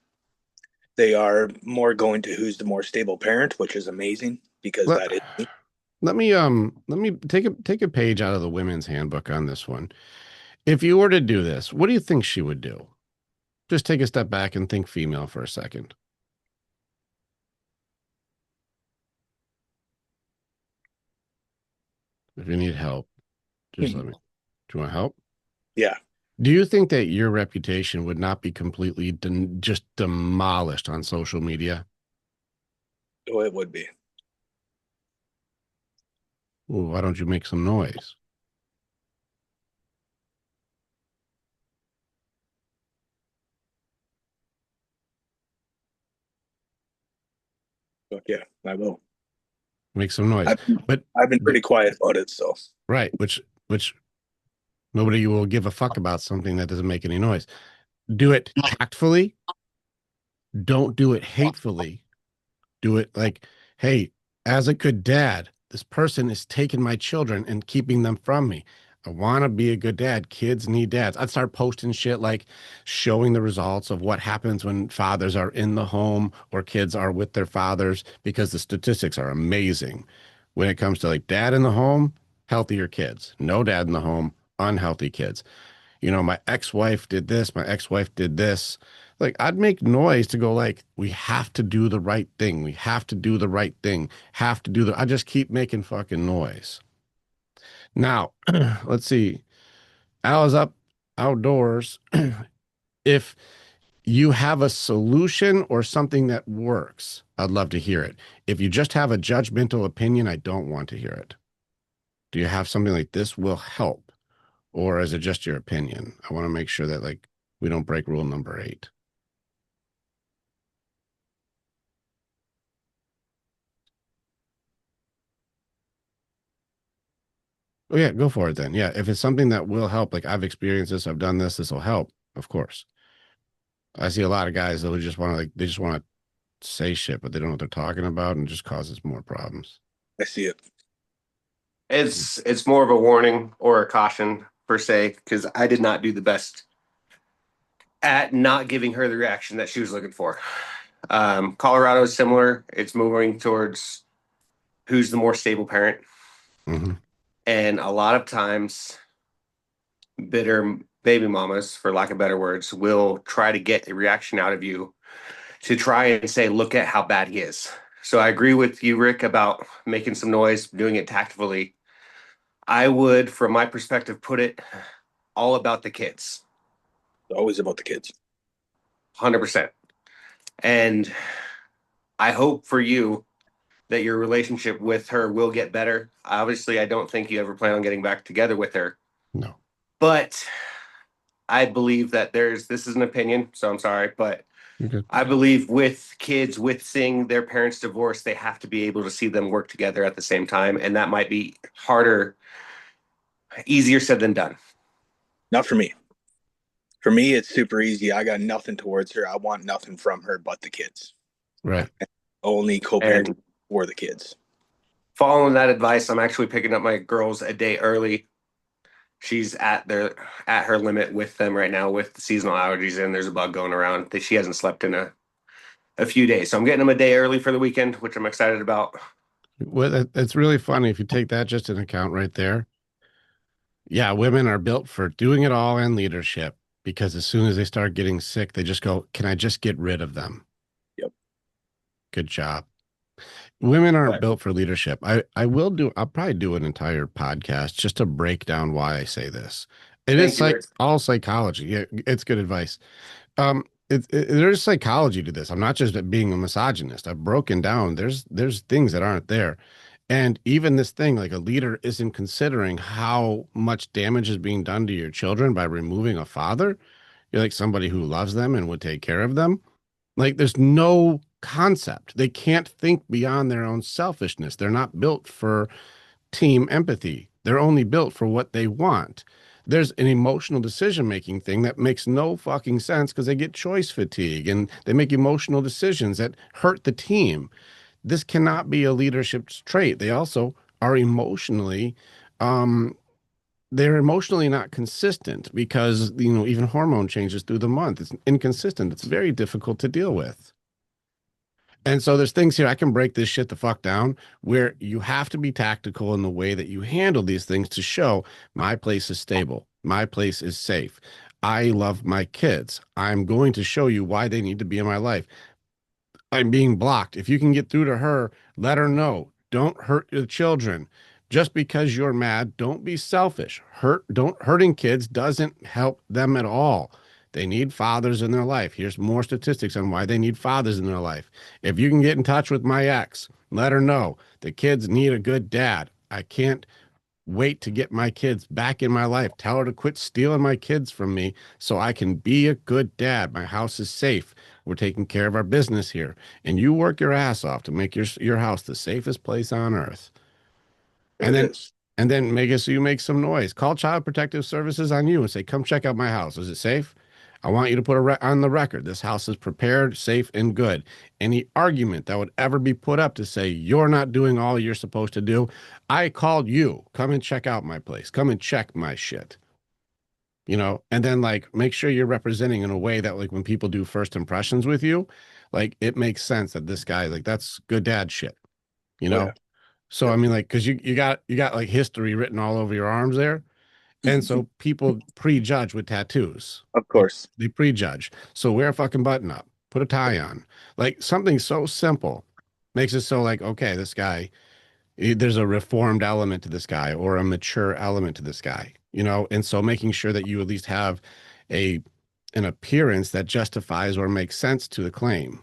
They are more going to who's the more stable parent, which is amazing because Let, that is me. let me take a page out of the women's handbook on this one. If you were to do this, what do you think she would do? Just take a step back and think female for a second. If you need help, just let me. Do you want help? Yeah. Do you think that your reputation would not be completely just demolished on social media? Oh, it would be. Well, why don't you make some noise? Fuck yeah, I will. Make some noise. I've, But I've been pretty quiet about it, so. right, which nobody will give a fuck about something that doesn't make any noise. Do it tactfully. Don't do it hatefully. Do it like, hey, as a good dad, this person is taking my children and keeping them from me. I want to be a good dad. Kids need dads. I'd start posting shit like showing the results of what happens when fathers are in the home or kids are with their fathers, because the statistics are amazing when it comes to like dad in the home, healthier kids, no dad in the home, unhealthy kids. You know, my ex-wife did this, my ex-wife did this. Like, I'd make noise to go like, we have to do the right thing. We have to do the right thing. Have to do the, I just keep making fucking noise. Now, let's see. Al is up outdoors. If you have a solution or something that works, I'd love to hear it. If you just have a judgmental opinion, I don't want to hear it. Do you have something like this will help? Or is it just your opinion? I want to make sure that like we don't break rule number 8. Oh yeah, go for it then. Yeah, if it's something that will help, like I've experienced this, I've done this, this will help. Of course. I see a lot of guys that would just want to like they just want to say shit, but they don't know what they're talking about, and it just causes more problems. I see it. It's more of a warning or a caution per se, because I did not do the best at not giving her the reaction that she was looking for. Colorado is similar. It's moving towards who's the more stable parent. Mm-hmm. And a lot of times, bitter baby mamas, for lack of better words, will try to get a reaction out of you to try and say, look at how bad he is. So I agree with you, Rick, about making some noise, doing it tactfully. I would, from my perspective, put it all about the kids. Always about the kids. 100%. And I hope for you that your relationship with her will get better. Obviously, I don't think you ever plan on getting back together with her. No. But I believe that this is an opinion, so I'm sorry, but I believe with kids, with seeing their parents divorce, they have to be able to see them work together at the same time. And that might be harder, easier said than done. Not for me. For me, it's super easy. I got nothing towards her. I want nothing from her but the kids. Right. Only co-parenting for the kids. Following that advice, I'm actually picking up my girls a day early. She's at her limit with them right now with the seasonal allergies, and there's a bug going around that she hasn't slept in a few days. So I'm getting them a day early for the weekend, which I'm excited about. Well, it's really funny if you take that just into account right there. Yeah, women are built for doing it all and leadership, because as soon as they start getting sick, they just go, can I just get rid of them? Yep. Good job. Women aren't built for leadership. I'll probably do an entire podcast just to break down why I say this. It's like all psychology. Yeah, it's good advice. There's psychology to this. I'm not just being a misogynist. I've broken down. There's things that aren't there. And even this thing, like a leader isn't considering how much damage is being done to your children by removing a father. You're like somebody who loves them and would take care of them. Like there's no concept. They can't think beyond their own selfishness. They're not built for team empathy. They're only built for what they want. There's an emotional decision-making thing that makes no fucking sense because they get choice fatigue and they make emotional decisions that hurt the team. This cannot be a leadership trait. They also are emotionally, they're emotionally not consistent because, you know, even hormone changes through the month. It's inconsistent. It's very difficult to deal with. And so there's things here, I can break this shit the fuck down, where you have to be tactical in the way that you handle these things to show my place is stable. My place is safe. I love my kids. I'm going to show you why they need to be in my life. I'm being blocked. If you can get through to her, let her know. Don't hurt the children. Just because you're mad, don't be selfish. Hurting kids doesn't help them at all. They need fathers in their life. Here's more statistics on why they need fathers in their life. If you can get in touch with my ex, let her know the kids need a good dad. I can't wait to get my kids back in my life. Tell her to quit stealing my kids from me so I can be a good dad. My house is safe. We're taking care of our business here. And you work your ass off to make your house the safest place on earth. It is. And then make it so you make some noise. Call Child Protective Services on you and say, come check out my house. Is it safe? I want you to put on the record, this house is prepared, safe, and good. Any argument that would ever be put up to say you're not doing all you're supposed to do, I called you. Come and check out my place. Come and check my shit. And then like make sure you're representing in a way that like when people do first impressions with you, like it makes sense that this guy, like that's good dad shit, you Oh, know? yeah. So I mean, like, because you got like history written all over your arms there, and so people prejudge with tattoos. Of course. They prejudge. So wear a fucking button up, put a tie on, like something so simple makes it so like okay, this guy, there's a reformed element to this guy or a mature element to this guy, and so making sure that you at least have a an appearance that justifies or makes sense to the claim.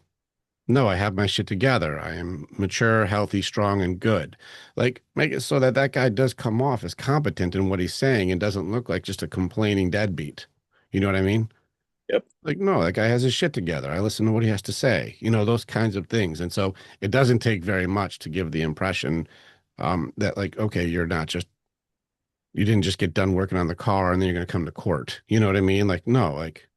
No, I have my shit together. I am mature, healthy, strong, and good. Like, make it so that that guy does come off as competent in what he's saying and doesn't look like just a complaining deadbeat. You know what I mean? Yep. Like, no, that guy has his shit together. I listen to what he has to say, those kinds of things. And so it doesn't take very much to give the impression that, like, okay, you didn't just get done working on the car and then you're going to come to court. You know what I mean? Like, no, like,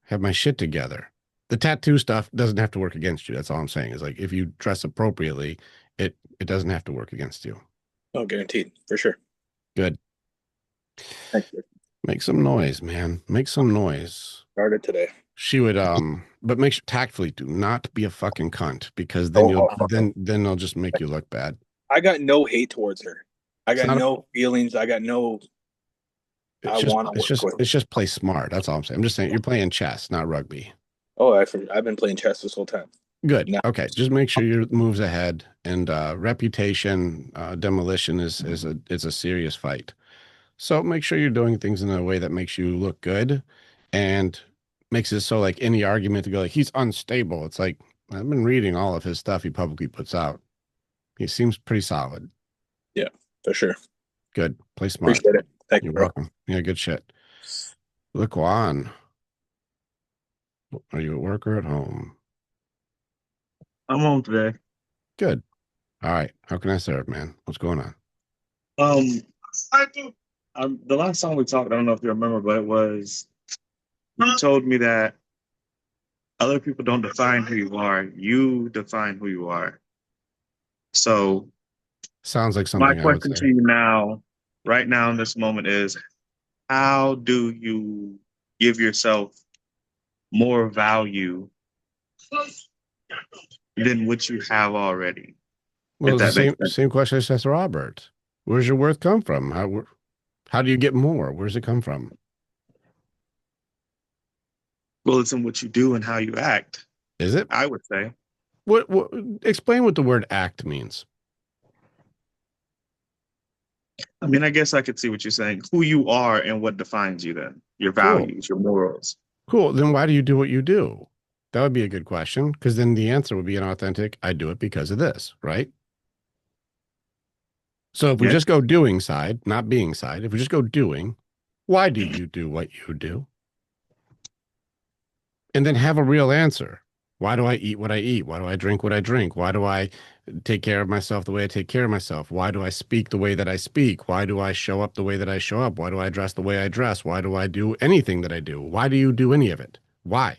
have my shit together. The tattoo stuff doesn't have to work against you. That's all I'm saying is like if you dress appropriately, it doesn't have to work against you. Oh, guaranteed. For sure. Good. Thank you. Make some noise, man. Make some noise. Started today. She would but make sure tactfully do not be a fucking cunt because then then they'll just make you look bad. I got no hate towards her. I It's got not no feelings. I got no I want to work with her. It's just play smart. That's all I'm saying. I'm just saying you're playing chess, not rugby. Oh, I've been playing chess this whole time. Good. No. Okay. Just make sure your moves ahead and reputation demolition is a serious fight. So make sure you're doing things in a way that makes you look good and makes it so like any argument to go like he's unstable. It's like I've been reading all of his stuff he publicly puts out. He seems pretty solid. Yeah, for sure. Good. Play smart. Appreciate it. Thank You're you, bro. welcome. Yeah, good shit. Look on. Are you at work or at home? I'm home today. Good. All right. How can I serve, man? What's going on? I do. The last time we talked, I don't know if you remember, but it was you told me that other people don't define who you are. You define who you are. So sounds like my something I would question say. to you now, right now in this moment is, how do you give yourself more value than what you have already? Well, If it's the that makes sense. same question I asked Robert. Where's your worth come from? How do you get more? Where's it come from? Well, it's in what you do and how you act. Is it? I would say. What explain what the word act means. I mean, I guess I could see what you're saying. Who you are and what defines you then. Your values, your morals. Cool. Then why do you do what you do? That would be a good question, because then the answer would be an authentic, I do it because of this, right? So if we just go doing side, not being side, if we just go doing, why do you do what you do? And then have a real answer. Why do I eat what I eat? Why do I drink what I drink? Why do I take care of myself the way I take care of myself? Why do I speak the way that I speak? Why do I show up the way that I show up? Why do I dress the way I dress? Why do I do anything that I do? Why do you do any of it? Why?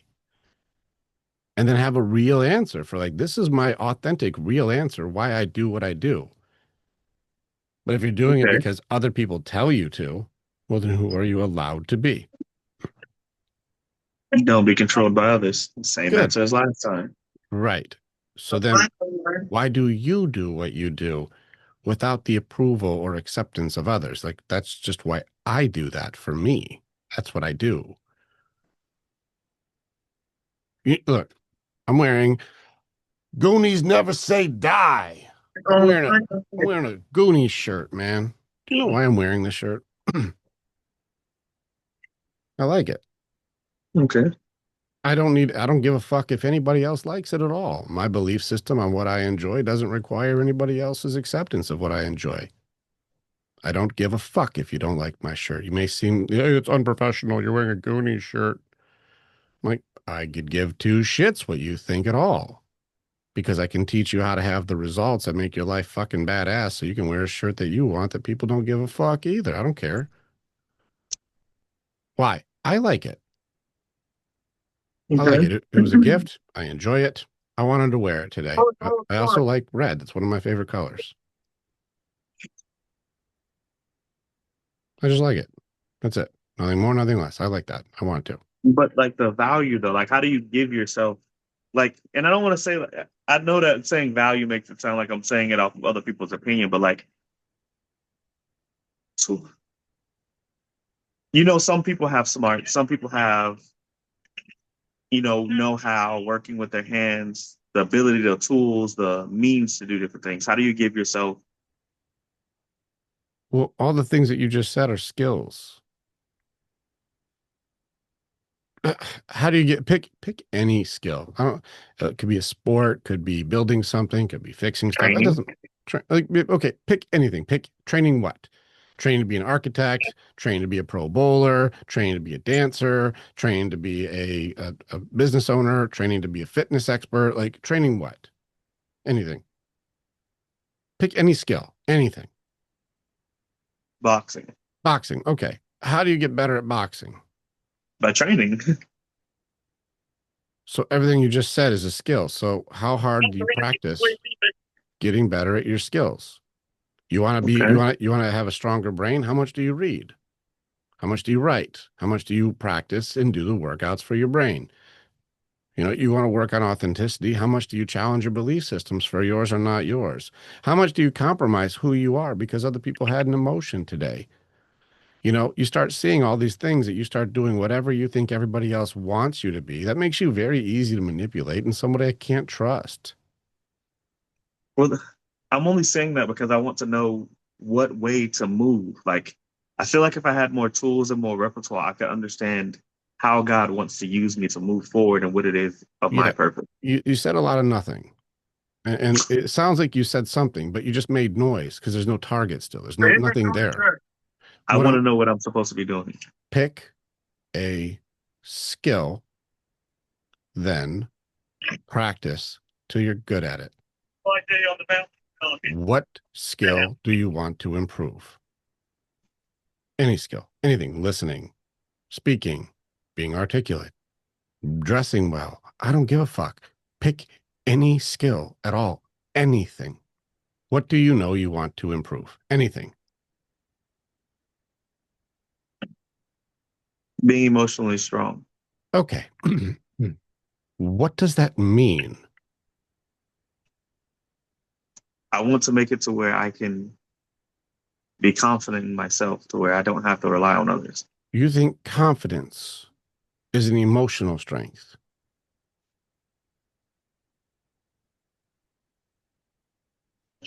And then have a real answer for like, this is my authentic, real answer why I do what I do. But if you're doing it because other people tell you to, well, then who are you allowed to be? Don't be controlled by others. Same answer as last time. Right. So then why do you do what you do without the approval or acceptance of others? Like, that's just why I do that for me. That's what I do. Look, I'm wearing Goonies Never Say Die. I'm wearing a Goonies shirt, man. Do you know why I'm wearing this shirt? I like it. Okay. I don't give a fuck if anybody else likes it at all. My belief system on what I enjoy doesn't require anybody else's acceptance of what I enjoy. I don't give a fuck if you don't like my shirt. You may seem, yeah, it's unprofessional. You're wearing a Goonies shirt. Like, I could give two shits what you think at all, because I can teach you how to have the results that make your life fucking badass so you can wear a shirt that you want that people don't give a fuck either. I don't care. Why? I like it. I like Okay. it. It was a gift. I enjoy it. I wanted to wear it today. I also like red. That's one of my favorite colors. I just like it. That's it. Nothing more, nothing less. I like that. I want to. But like the value though, like how do you give yourself like, and I don't want to say, I know that saying value makes it sound like I'm saying it off of other people's opinion, but like, so, some people have smart, some people have, know-how, working with their hands, the ability, the tools, the means to do different things. How do you give yourself? Well, all the things that you just said are skills. How do you pick any skill? I don't. It could be a sport, could be building something, could be fixing stuff. That Training? doesn't. Okay, pick anything. Pick training what? Training to be an architect, training to be a pro bowler, training to be a dancer, training to be a business owner, training to be a fitness expert. Like training what? Anything. Pick any skill. Anything. Boxing. Boxing. Okay. How do you get better at boxing? By training. So everything you just said is a skill. So how hard do you practice getting better at your skills? You want to be Okay. you want to have a stronger brain? How much do you read? How much do you write? How much do you practice and do the workouts for your brain? You want to work on authenticity. How much do you challenge your belief systems for yours or not yours? How much do you compromise who you are because other people had an emotion today? You start seeing all these things that you start doing whatever you think everybody else wants you to be. That makes you very easy to manipulate and somebody I can't trust. Well, I'm only saying that because I want to know what way to move. Like, I feel like if I had more tools and more repertoire, I could understand how God wants to use me to move forward and what it is of my Yeah, purpose. you said a lot of nothing. And it sounds like you said something, but you just made noise because there's no target still. There's nothing there. I What want I'm to know what I'm supposed to be doing. Pick a skill, then practice till you're good at it. What skill do you want to improve? Any skill, anything, listening, speaking, being articulate, dressing well. I don't give a fuck. Pick any skill at all, anything. What do you know you want to improve? Anything. Being emotionally strong. Okay. What does that mean? I want to make it to where I can be confident in myself to where I don't have to rely on others. You think confidence is an emotional strength?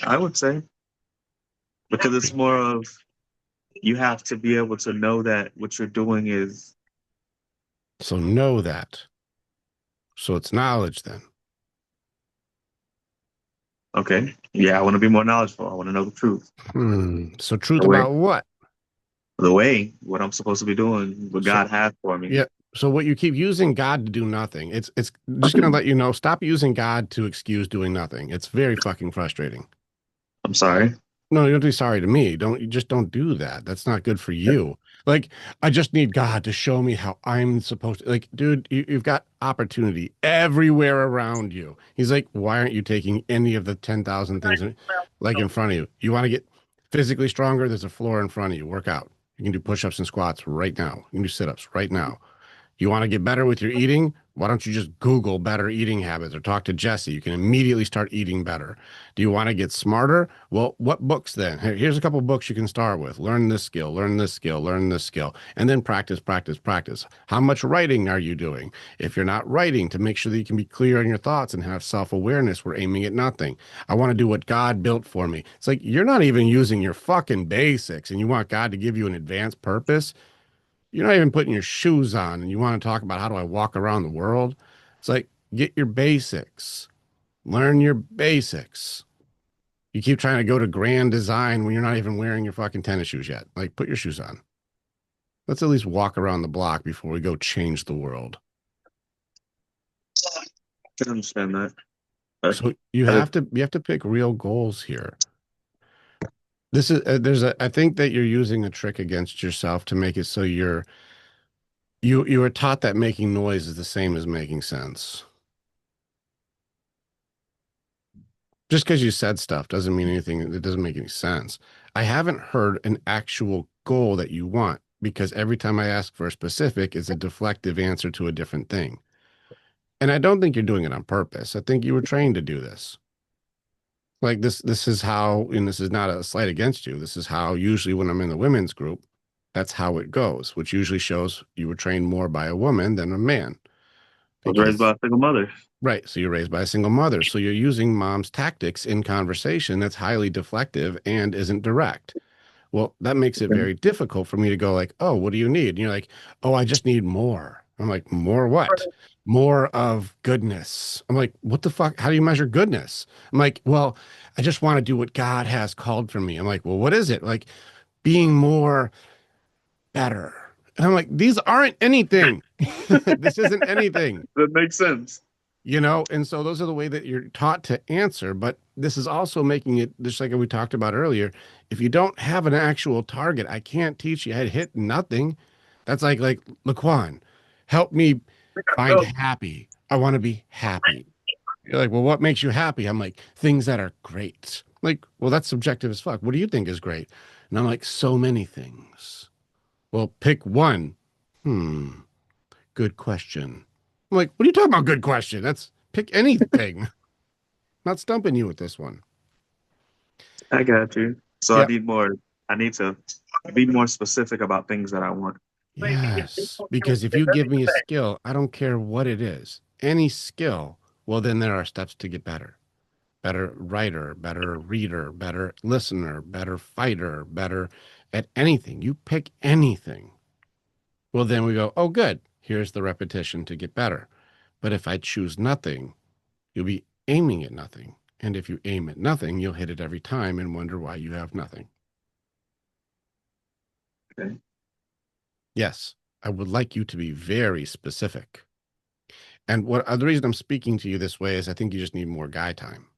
I would say, because it's more of you have to be able to know that what you're doing is So know that. So it's knowledge then. okay. Yeah, I want to be more knowledgeable. I want to know the truth. So truth The way, about what? what I'm supposed to be doing, what So God has for me. yeah. So what you keep using God to do nothing. It's just gonna let you know, stop using God to excuse doing nothing. It's very fucking frustrating. I'm sorry. No, you don't be sorry to me. You just don't do that. That's not good for you. Like, I just need God to show me how I'm supposed to. Like, dude, you've got opportunity everywhere around you. He's like, why aren't you taking any of the 10,000 things like in front of you? You want to get physically stronger? There's a floor in front of you. Work out. You can do push-ups and squats right now. You can do sit-ups right now. You want to get better with your eating? Why don't you just Google better eating habits or talk to Jesse? You can immediately start eating better. Do you want to get smarter? Well, what books then? Here's a couple books you can start with. Learn this skill, learn this skill, learn this skill, and then practice, practice, practice. How much writing are you doing? If you're not writing, to make sure that you can be clear on your thoughts and have self-awareness, we're aiming at nothing. I want to do what God built for me. It's like you're not even using your fucking basics and you want God to give you an advanced purpose. You're not even putting your shoes on and you want to talk about how do I walk around the world? It's like, get your basics, learn your basics. You keep trying to go to grand design when you're not even wearing your fucking tennis shoes yet. Like, put your shoes on. Let's at least walk around the block before we go change the world. I can understand that. So you have to pick real goals here. This is I think that you're using a trick against yourself to make it so you were taught that making noise is the same as making sense. Just because you said stuff doesn't mean anything. It doesn't make any sense. I haven't heard an actual goal that you want because every time I ask for a specific, it's a deflective answer to a different thing. And I don't think you're doing it on purpose. I think you were trained to do this. Like this is how, and this is not a slight against you. This is how usually when I'm in the women's group, that's how it goes, which usually shows you were trained more by a woman than a man. I was raised Because by a single mother. right. So you're raised by a single mother. So you're using mom's tactics in conversation that's highly deflective and isn't direct. Well, that makes it very difficult for me to go like, oh, what do you need? And you're like, oh, I just need more. I'm like, more what? More of goodness. I'm like, what the fuck? How do you measure goodness? I'm like, well, I just want to do what God has called for me. I'm like, well, what is it? Like being more better. And I'm like, these aren't anything. This isn't anything. That makes sense. You know, and so those are the way that you're taught to answer. But this is also making it just like we talked about earlier. If you don't have an actual target, I can't teach you how to hit nothing. That's like Laquan, help me find happy. I want to be happy. You're like, well, what makes you happy? I'm like, things that are great. Like, well, that's subjective as fuck. What do you think is great? And I'm like, so many things. Well, pick one. Good question. I'm like, what are you talking about? Good question. That's pick anything. Not stumping you with this one. I got you. So I Yep. need more. I need to be more specific about things that I want. Yes. Because if you give me a skill, I don't care what it is, any skill, well, then there are steps to get better. Better writer, better reader, better listener, better fighter, better at anything. You pick anything. Well, then we go, oh, good. Here's the repetition to get better. But if I choose nothing, you'll be aiming at nothing. And if you aim at nothing, you'll hit it every time and wonder why you have nothing. Okay. Yes, I would like you to be very specific. And what the reason I'm speaking to you this way is I think you just need more guy time.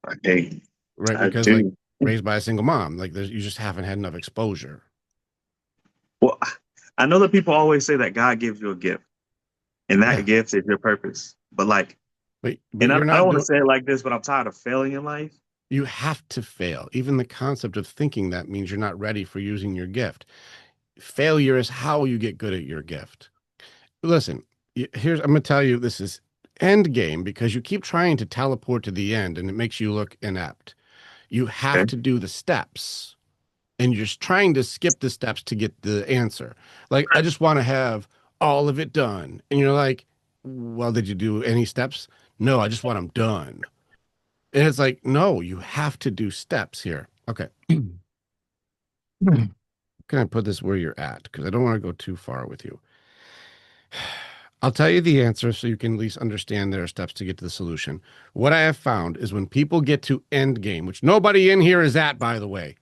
Okay. Right? I Because like do. raised by a single mom, like you just haven't had enough exposure. Well, I know that people always say that God gives you a gift, and that Yeah. gift is your purpose. But like, But and I you're don't not want to doing, say it like this, but I'm tired of failing in life. you have to fail. Even the concept of thinking that means you're not ready for using your gift. Failure is how you get good at your gift. Listen, here's, I'm going to tell you this is end game because you keep trying to teleport to the end and it makes you look inept. You have Okay. to do the steps and you're just trying to skip the steps to get the answer. Like, I just want to have all of it done. And you're like, well, did you do any steps? No, I just want them done. And it's like, no, you have to do steps here. Okay. Can I put this where you're at? Because I don't want to go too far with you. I'll tell you the answer so you can at least understand there are steps to get to the solution. What I have found is when people get to end game, which nobody in here is at, by the way.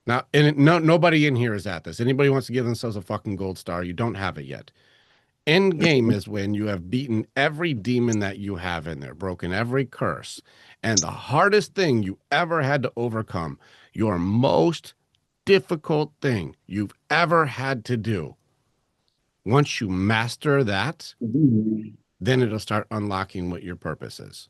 Now, nobody in here is at this. Anybody wants to give themselves a fucking gold star, you don't have it yet. End game is when you have beaten every demon that you have in there, broken every curse. And the hardest thing you ever had to overcome, your most difficult thing you've ever had to do. Once you master that, then it'll start unlocking what your purpose is.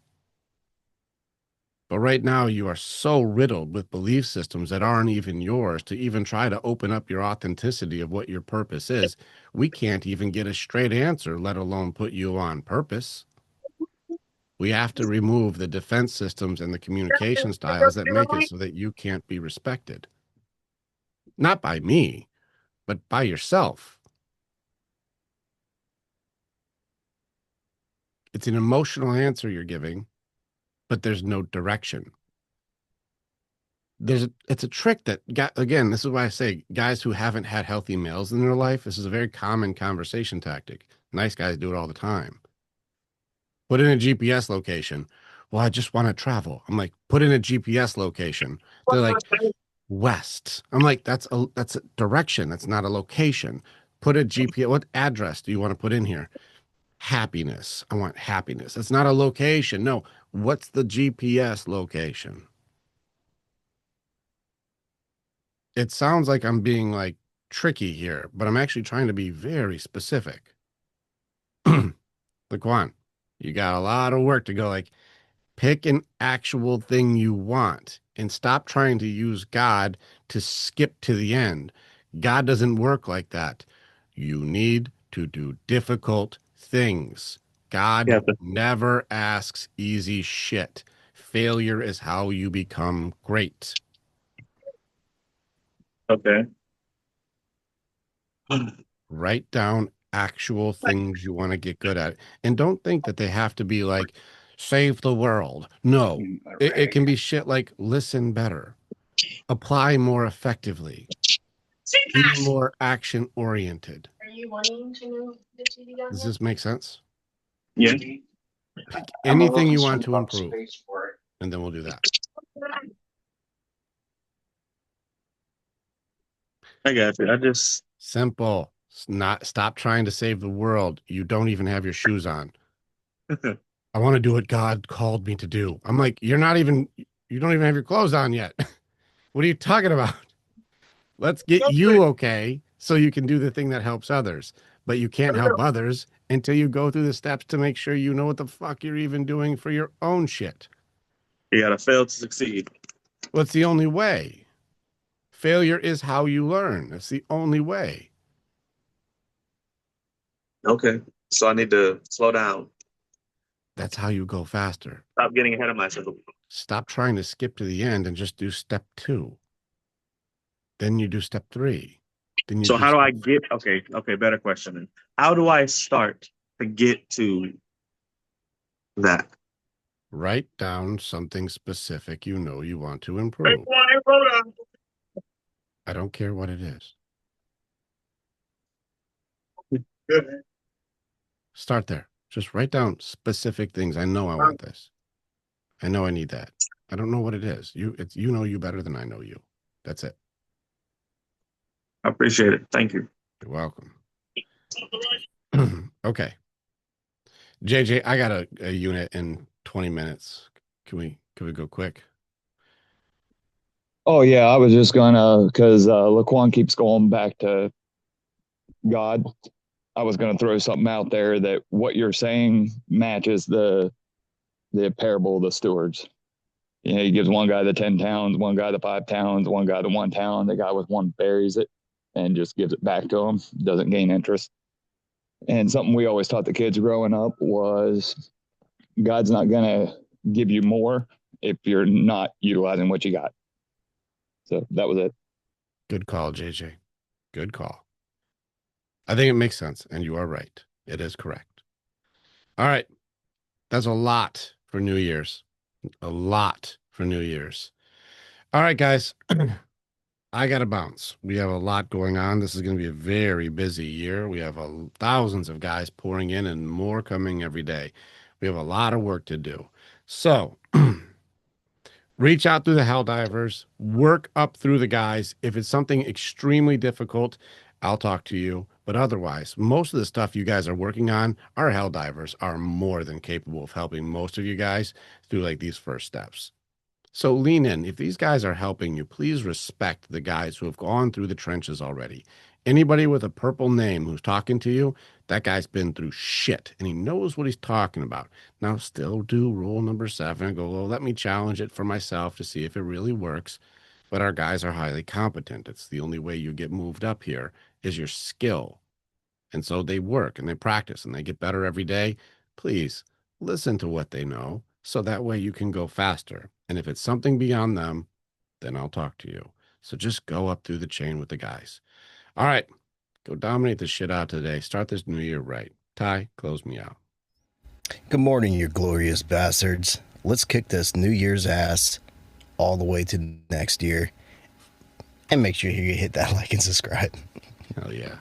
But right now, you are so riddled with belief systems that aren't even yours to even try to open up your authenticity of what your purpose is. We can't even get a straight answer, let alone put you on purpose. We have to remove the defense systems and the communication styles that make it so that you can't be respected. Not by me, but by yourself. It's an emotional answer you're giving, but there's no direction. It's a trick that again, this is why I say guys who haven't had healthy males in their life, this is a very common conversation tactic. Nice guys do it all the time. Put in a GPS location. Well, I just want to travel. I'm like, put in a GPS location. They're like, west. I'm like, that's a direction. That's not a location. Put a GPS. What address do you want to put in here? Happiness. I want happiness. It's not a location. No. What's the GPS location? It sounds like I'm being like tricky here, but I'm actually trying to be very specific. Laquan, you got a lot of work to go. Like, pick an actual thing you want and stop trying to use God to skip to the end. God doesn't work like that. You need to do difficult things. God never asks easy shit. Failure is how you become great. Okay. Write down actual things you want to get good at. And don't think that they have to be like, save the world. No, it can be shit like listen better, apply more effectively, be more action oriented. Are you wanting to move the TV down Does here? this make sense? Yeah. Pick I'm a anything little you want concerned to about improve, space for it. and then we'll do that. I got you. I just Simple. Not stop trying to save the world. You don't even have your shoes on. I want to do what God called me to do. I'm like, you don't even have your clothes on yet. What are you talking about? Let's get you okay so you can do the thing that helps others. But you can't help others until you go through the steps to make sure you know what the fuck you're even doing for your own shit. you gotta fail to succeed. Well, it's the only way. Failure is how you learn. It's the only way. Okay. So I need to slow down. That's how you go faster. Stop getting ahead of myself. Stop trying to skip to the end and just do step 2. Then you do step 3. Then you So do how do I step get okay, better question then. How do I start to get to that? Write down something specific you know you want to improve. I don't care what it is. Start there. Just write down specific things. I know I want this. I know I need that. I don't know what it is. You know you better than I know you. That's it. I appreciate it. Thank you. You're welcome. Okay. JJ, I got a unit in 20 minutes. Can we go quick? Oh yeah, I was just gonna because Laquan keeps going back to God. I was gonna throw something out there that what you're saying matches the parable of the stewards. You know, he gives one guy the 10 towns, one guy the 5 towns, one guy the 1 town. The guy with one buries it and just gives it back to him. Doesn't gain interest. And something we always taught the kids growing up was God's not gonna give you more if you're not utilizing what you got. So that was it. Good call, JJ. Good call. I think it makes sense, and you are right. It is correct. All right. That's a lot for New Year's. A lot for New Year's. All right, guys. I got to bounce. We have a lot going on. This is going to be a very busy year. We have thousands of guys pouring in and more coming every day. We have a lot of work to do. So reach out through the hell divers, work up through the guys. If it's something extremely difficult, I'll talk to you. But otherwise, most of the stuff you guys are working on, our hell divers are more than capable of helping most of you guys through like these first steps. So lean in. If these guys are helping you, please respect the guys who have gone through the trenches already Anybody with a purple name who's talking to you, that guy's been through shit and he knows what he's talking about. Now, still do rule number 7 and go, well, let me challenge it for myself to see if it really works. But our guys are highly competent. It's the only way you get moved up here is your skill. And so they work and they practice and they get better every day. Please listen to what they know so that way you can go faster. And if it's something beyond them, then I'll talk to you. So just go up through the chain with the guys. All right, go dominate the shit out today. Start this new year right. Ty, close me out. Good morning, you glorious bastards. Let's kick this New Year's ass all the way to next year. And make sure you hit that like and subscribe. Hell yeah.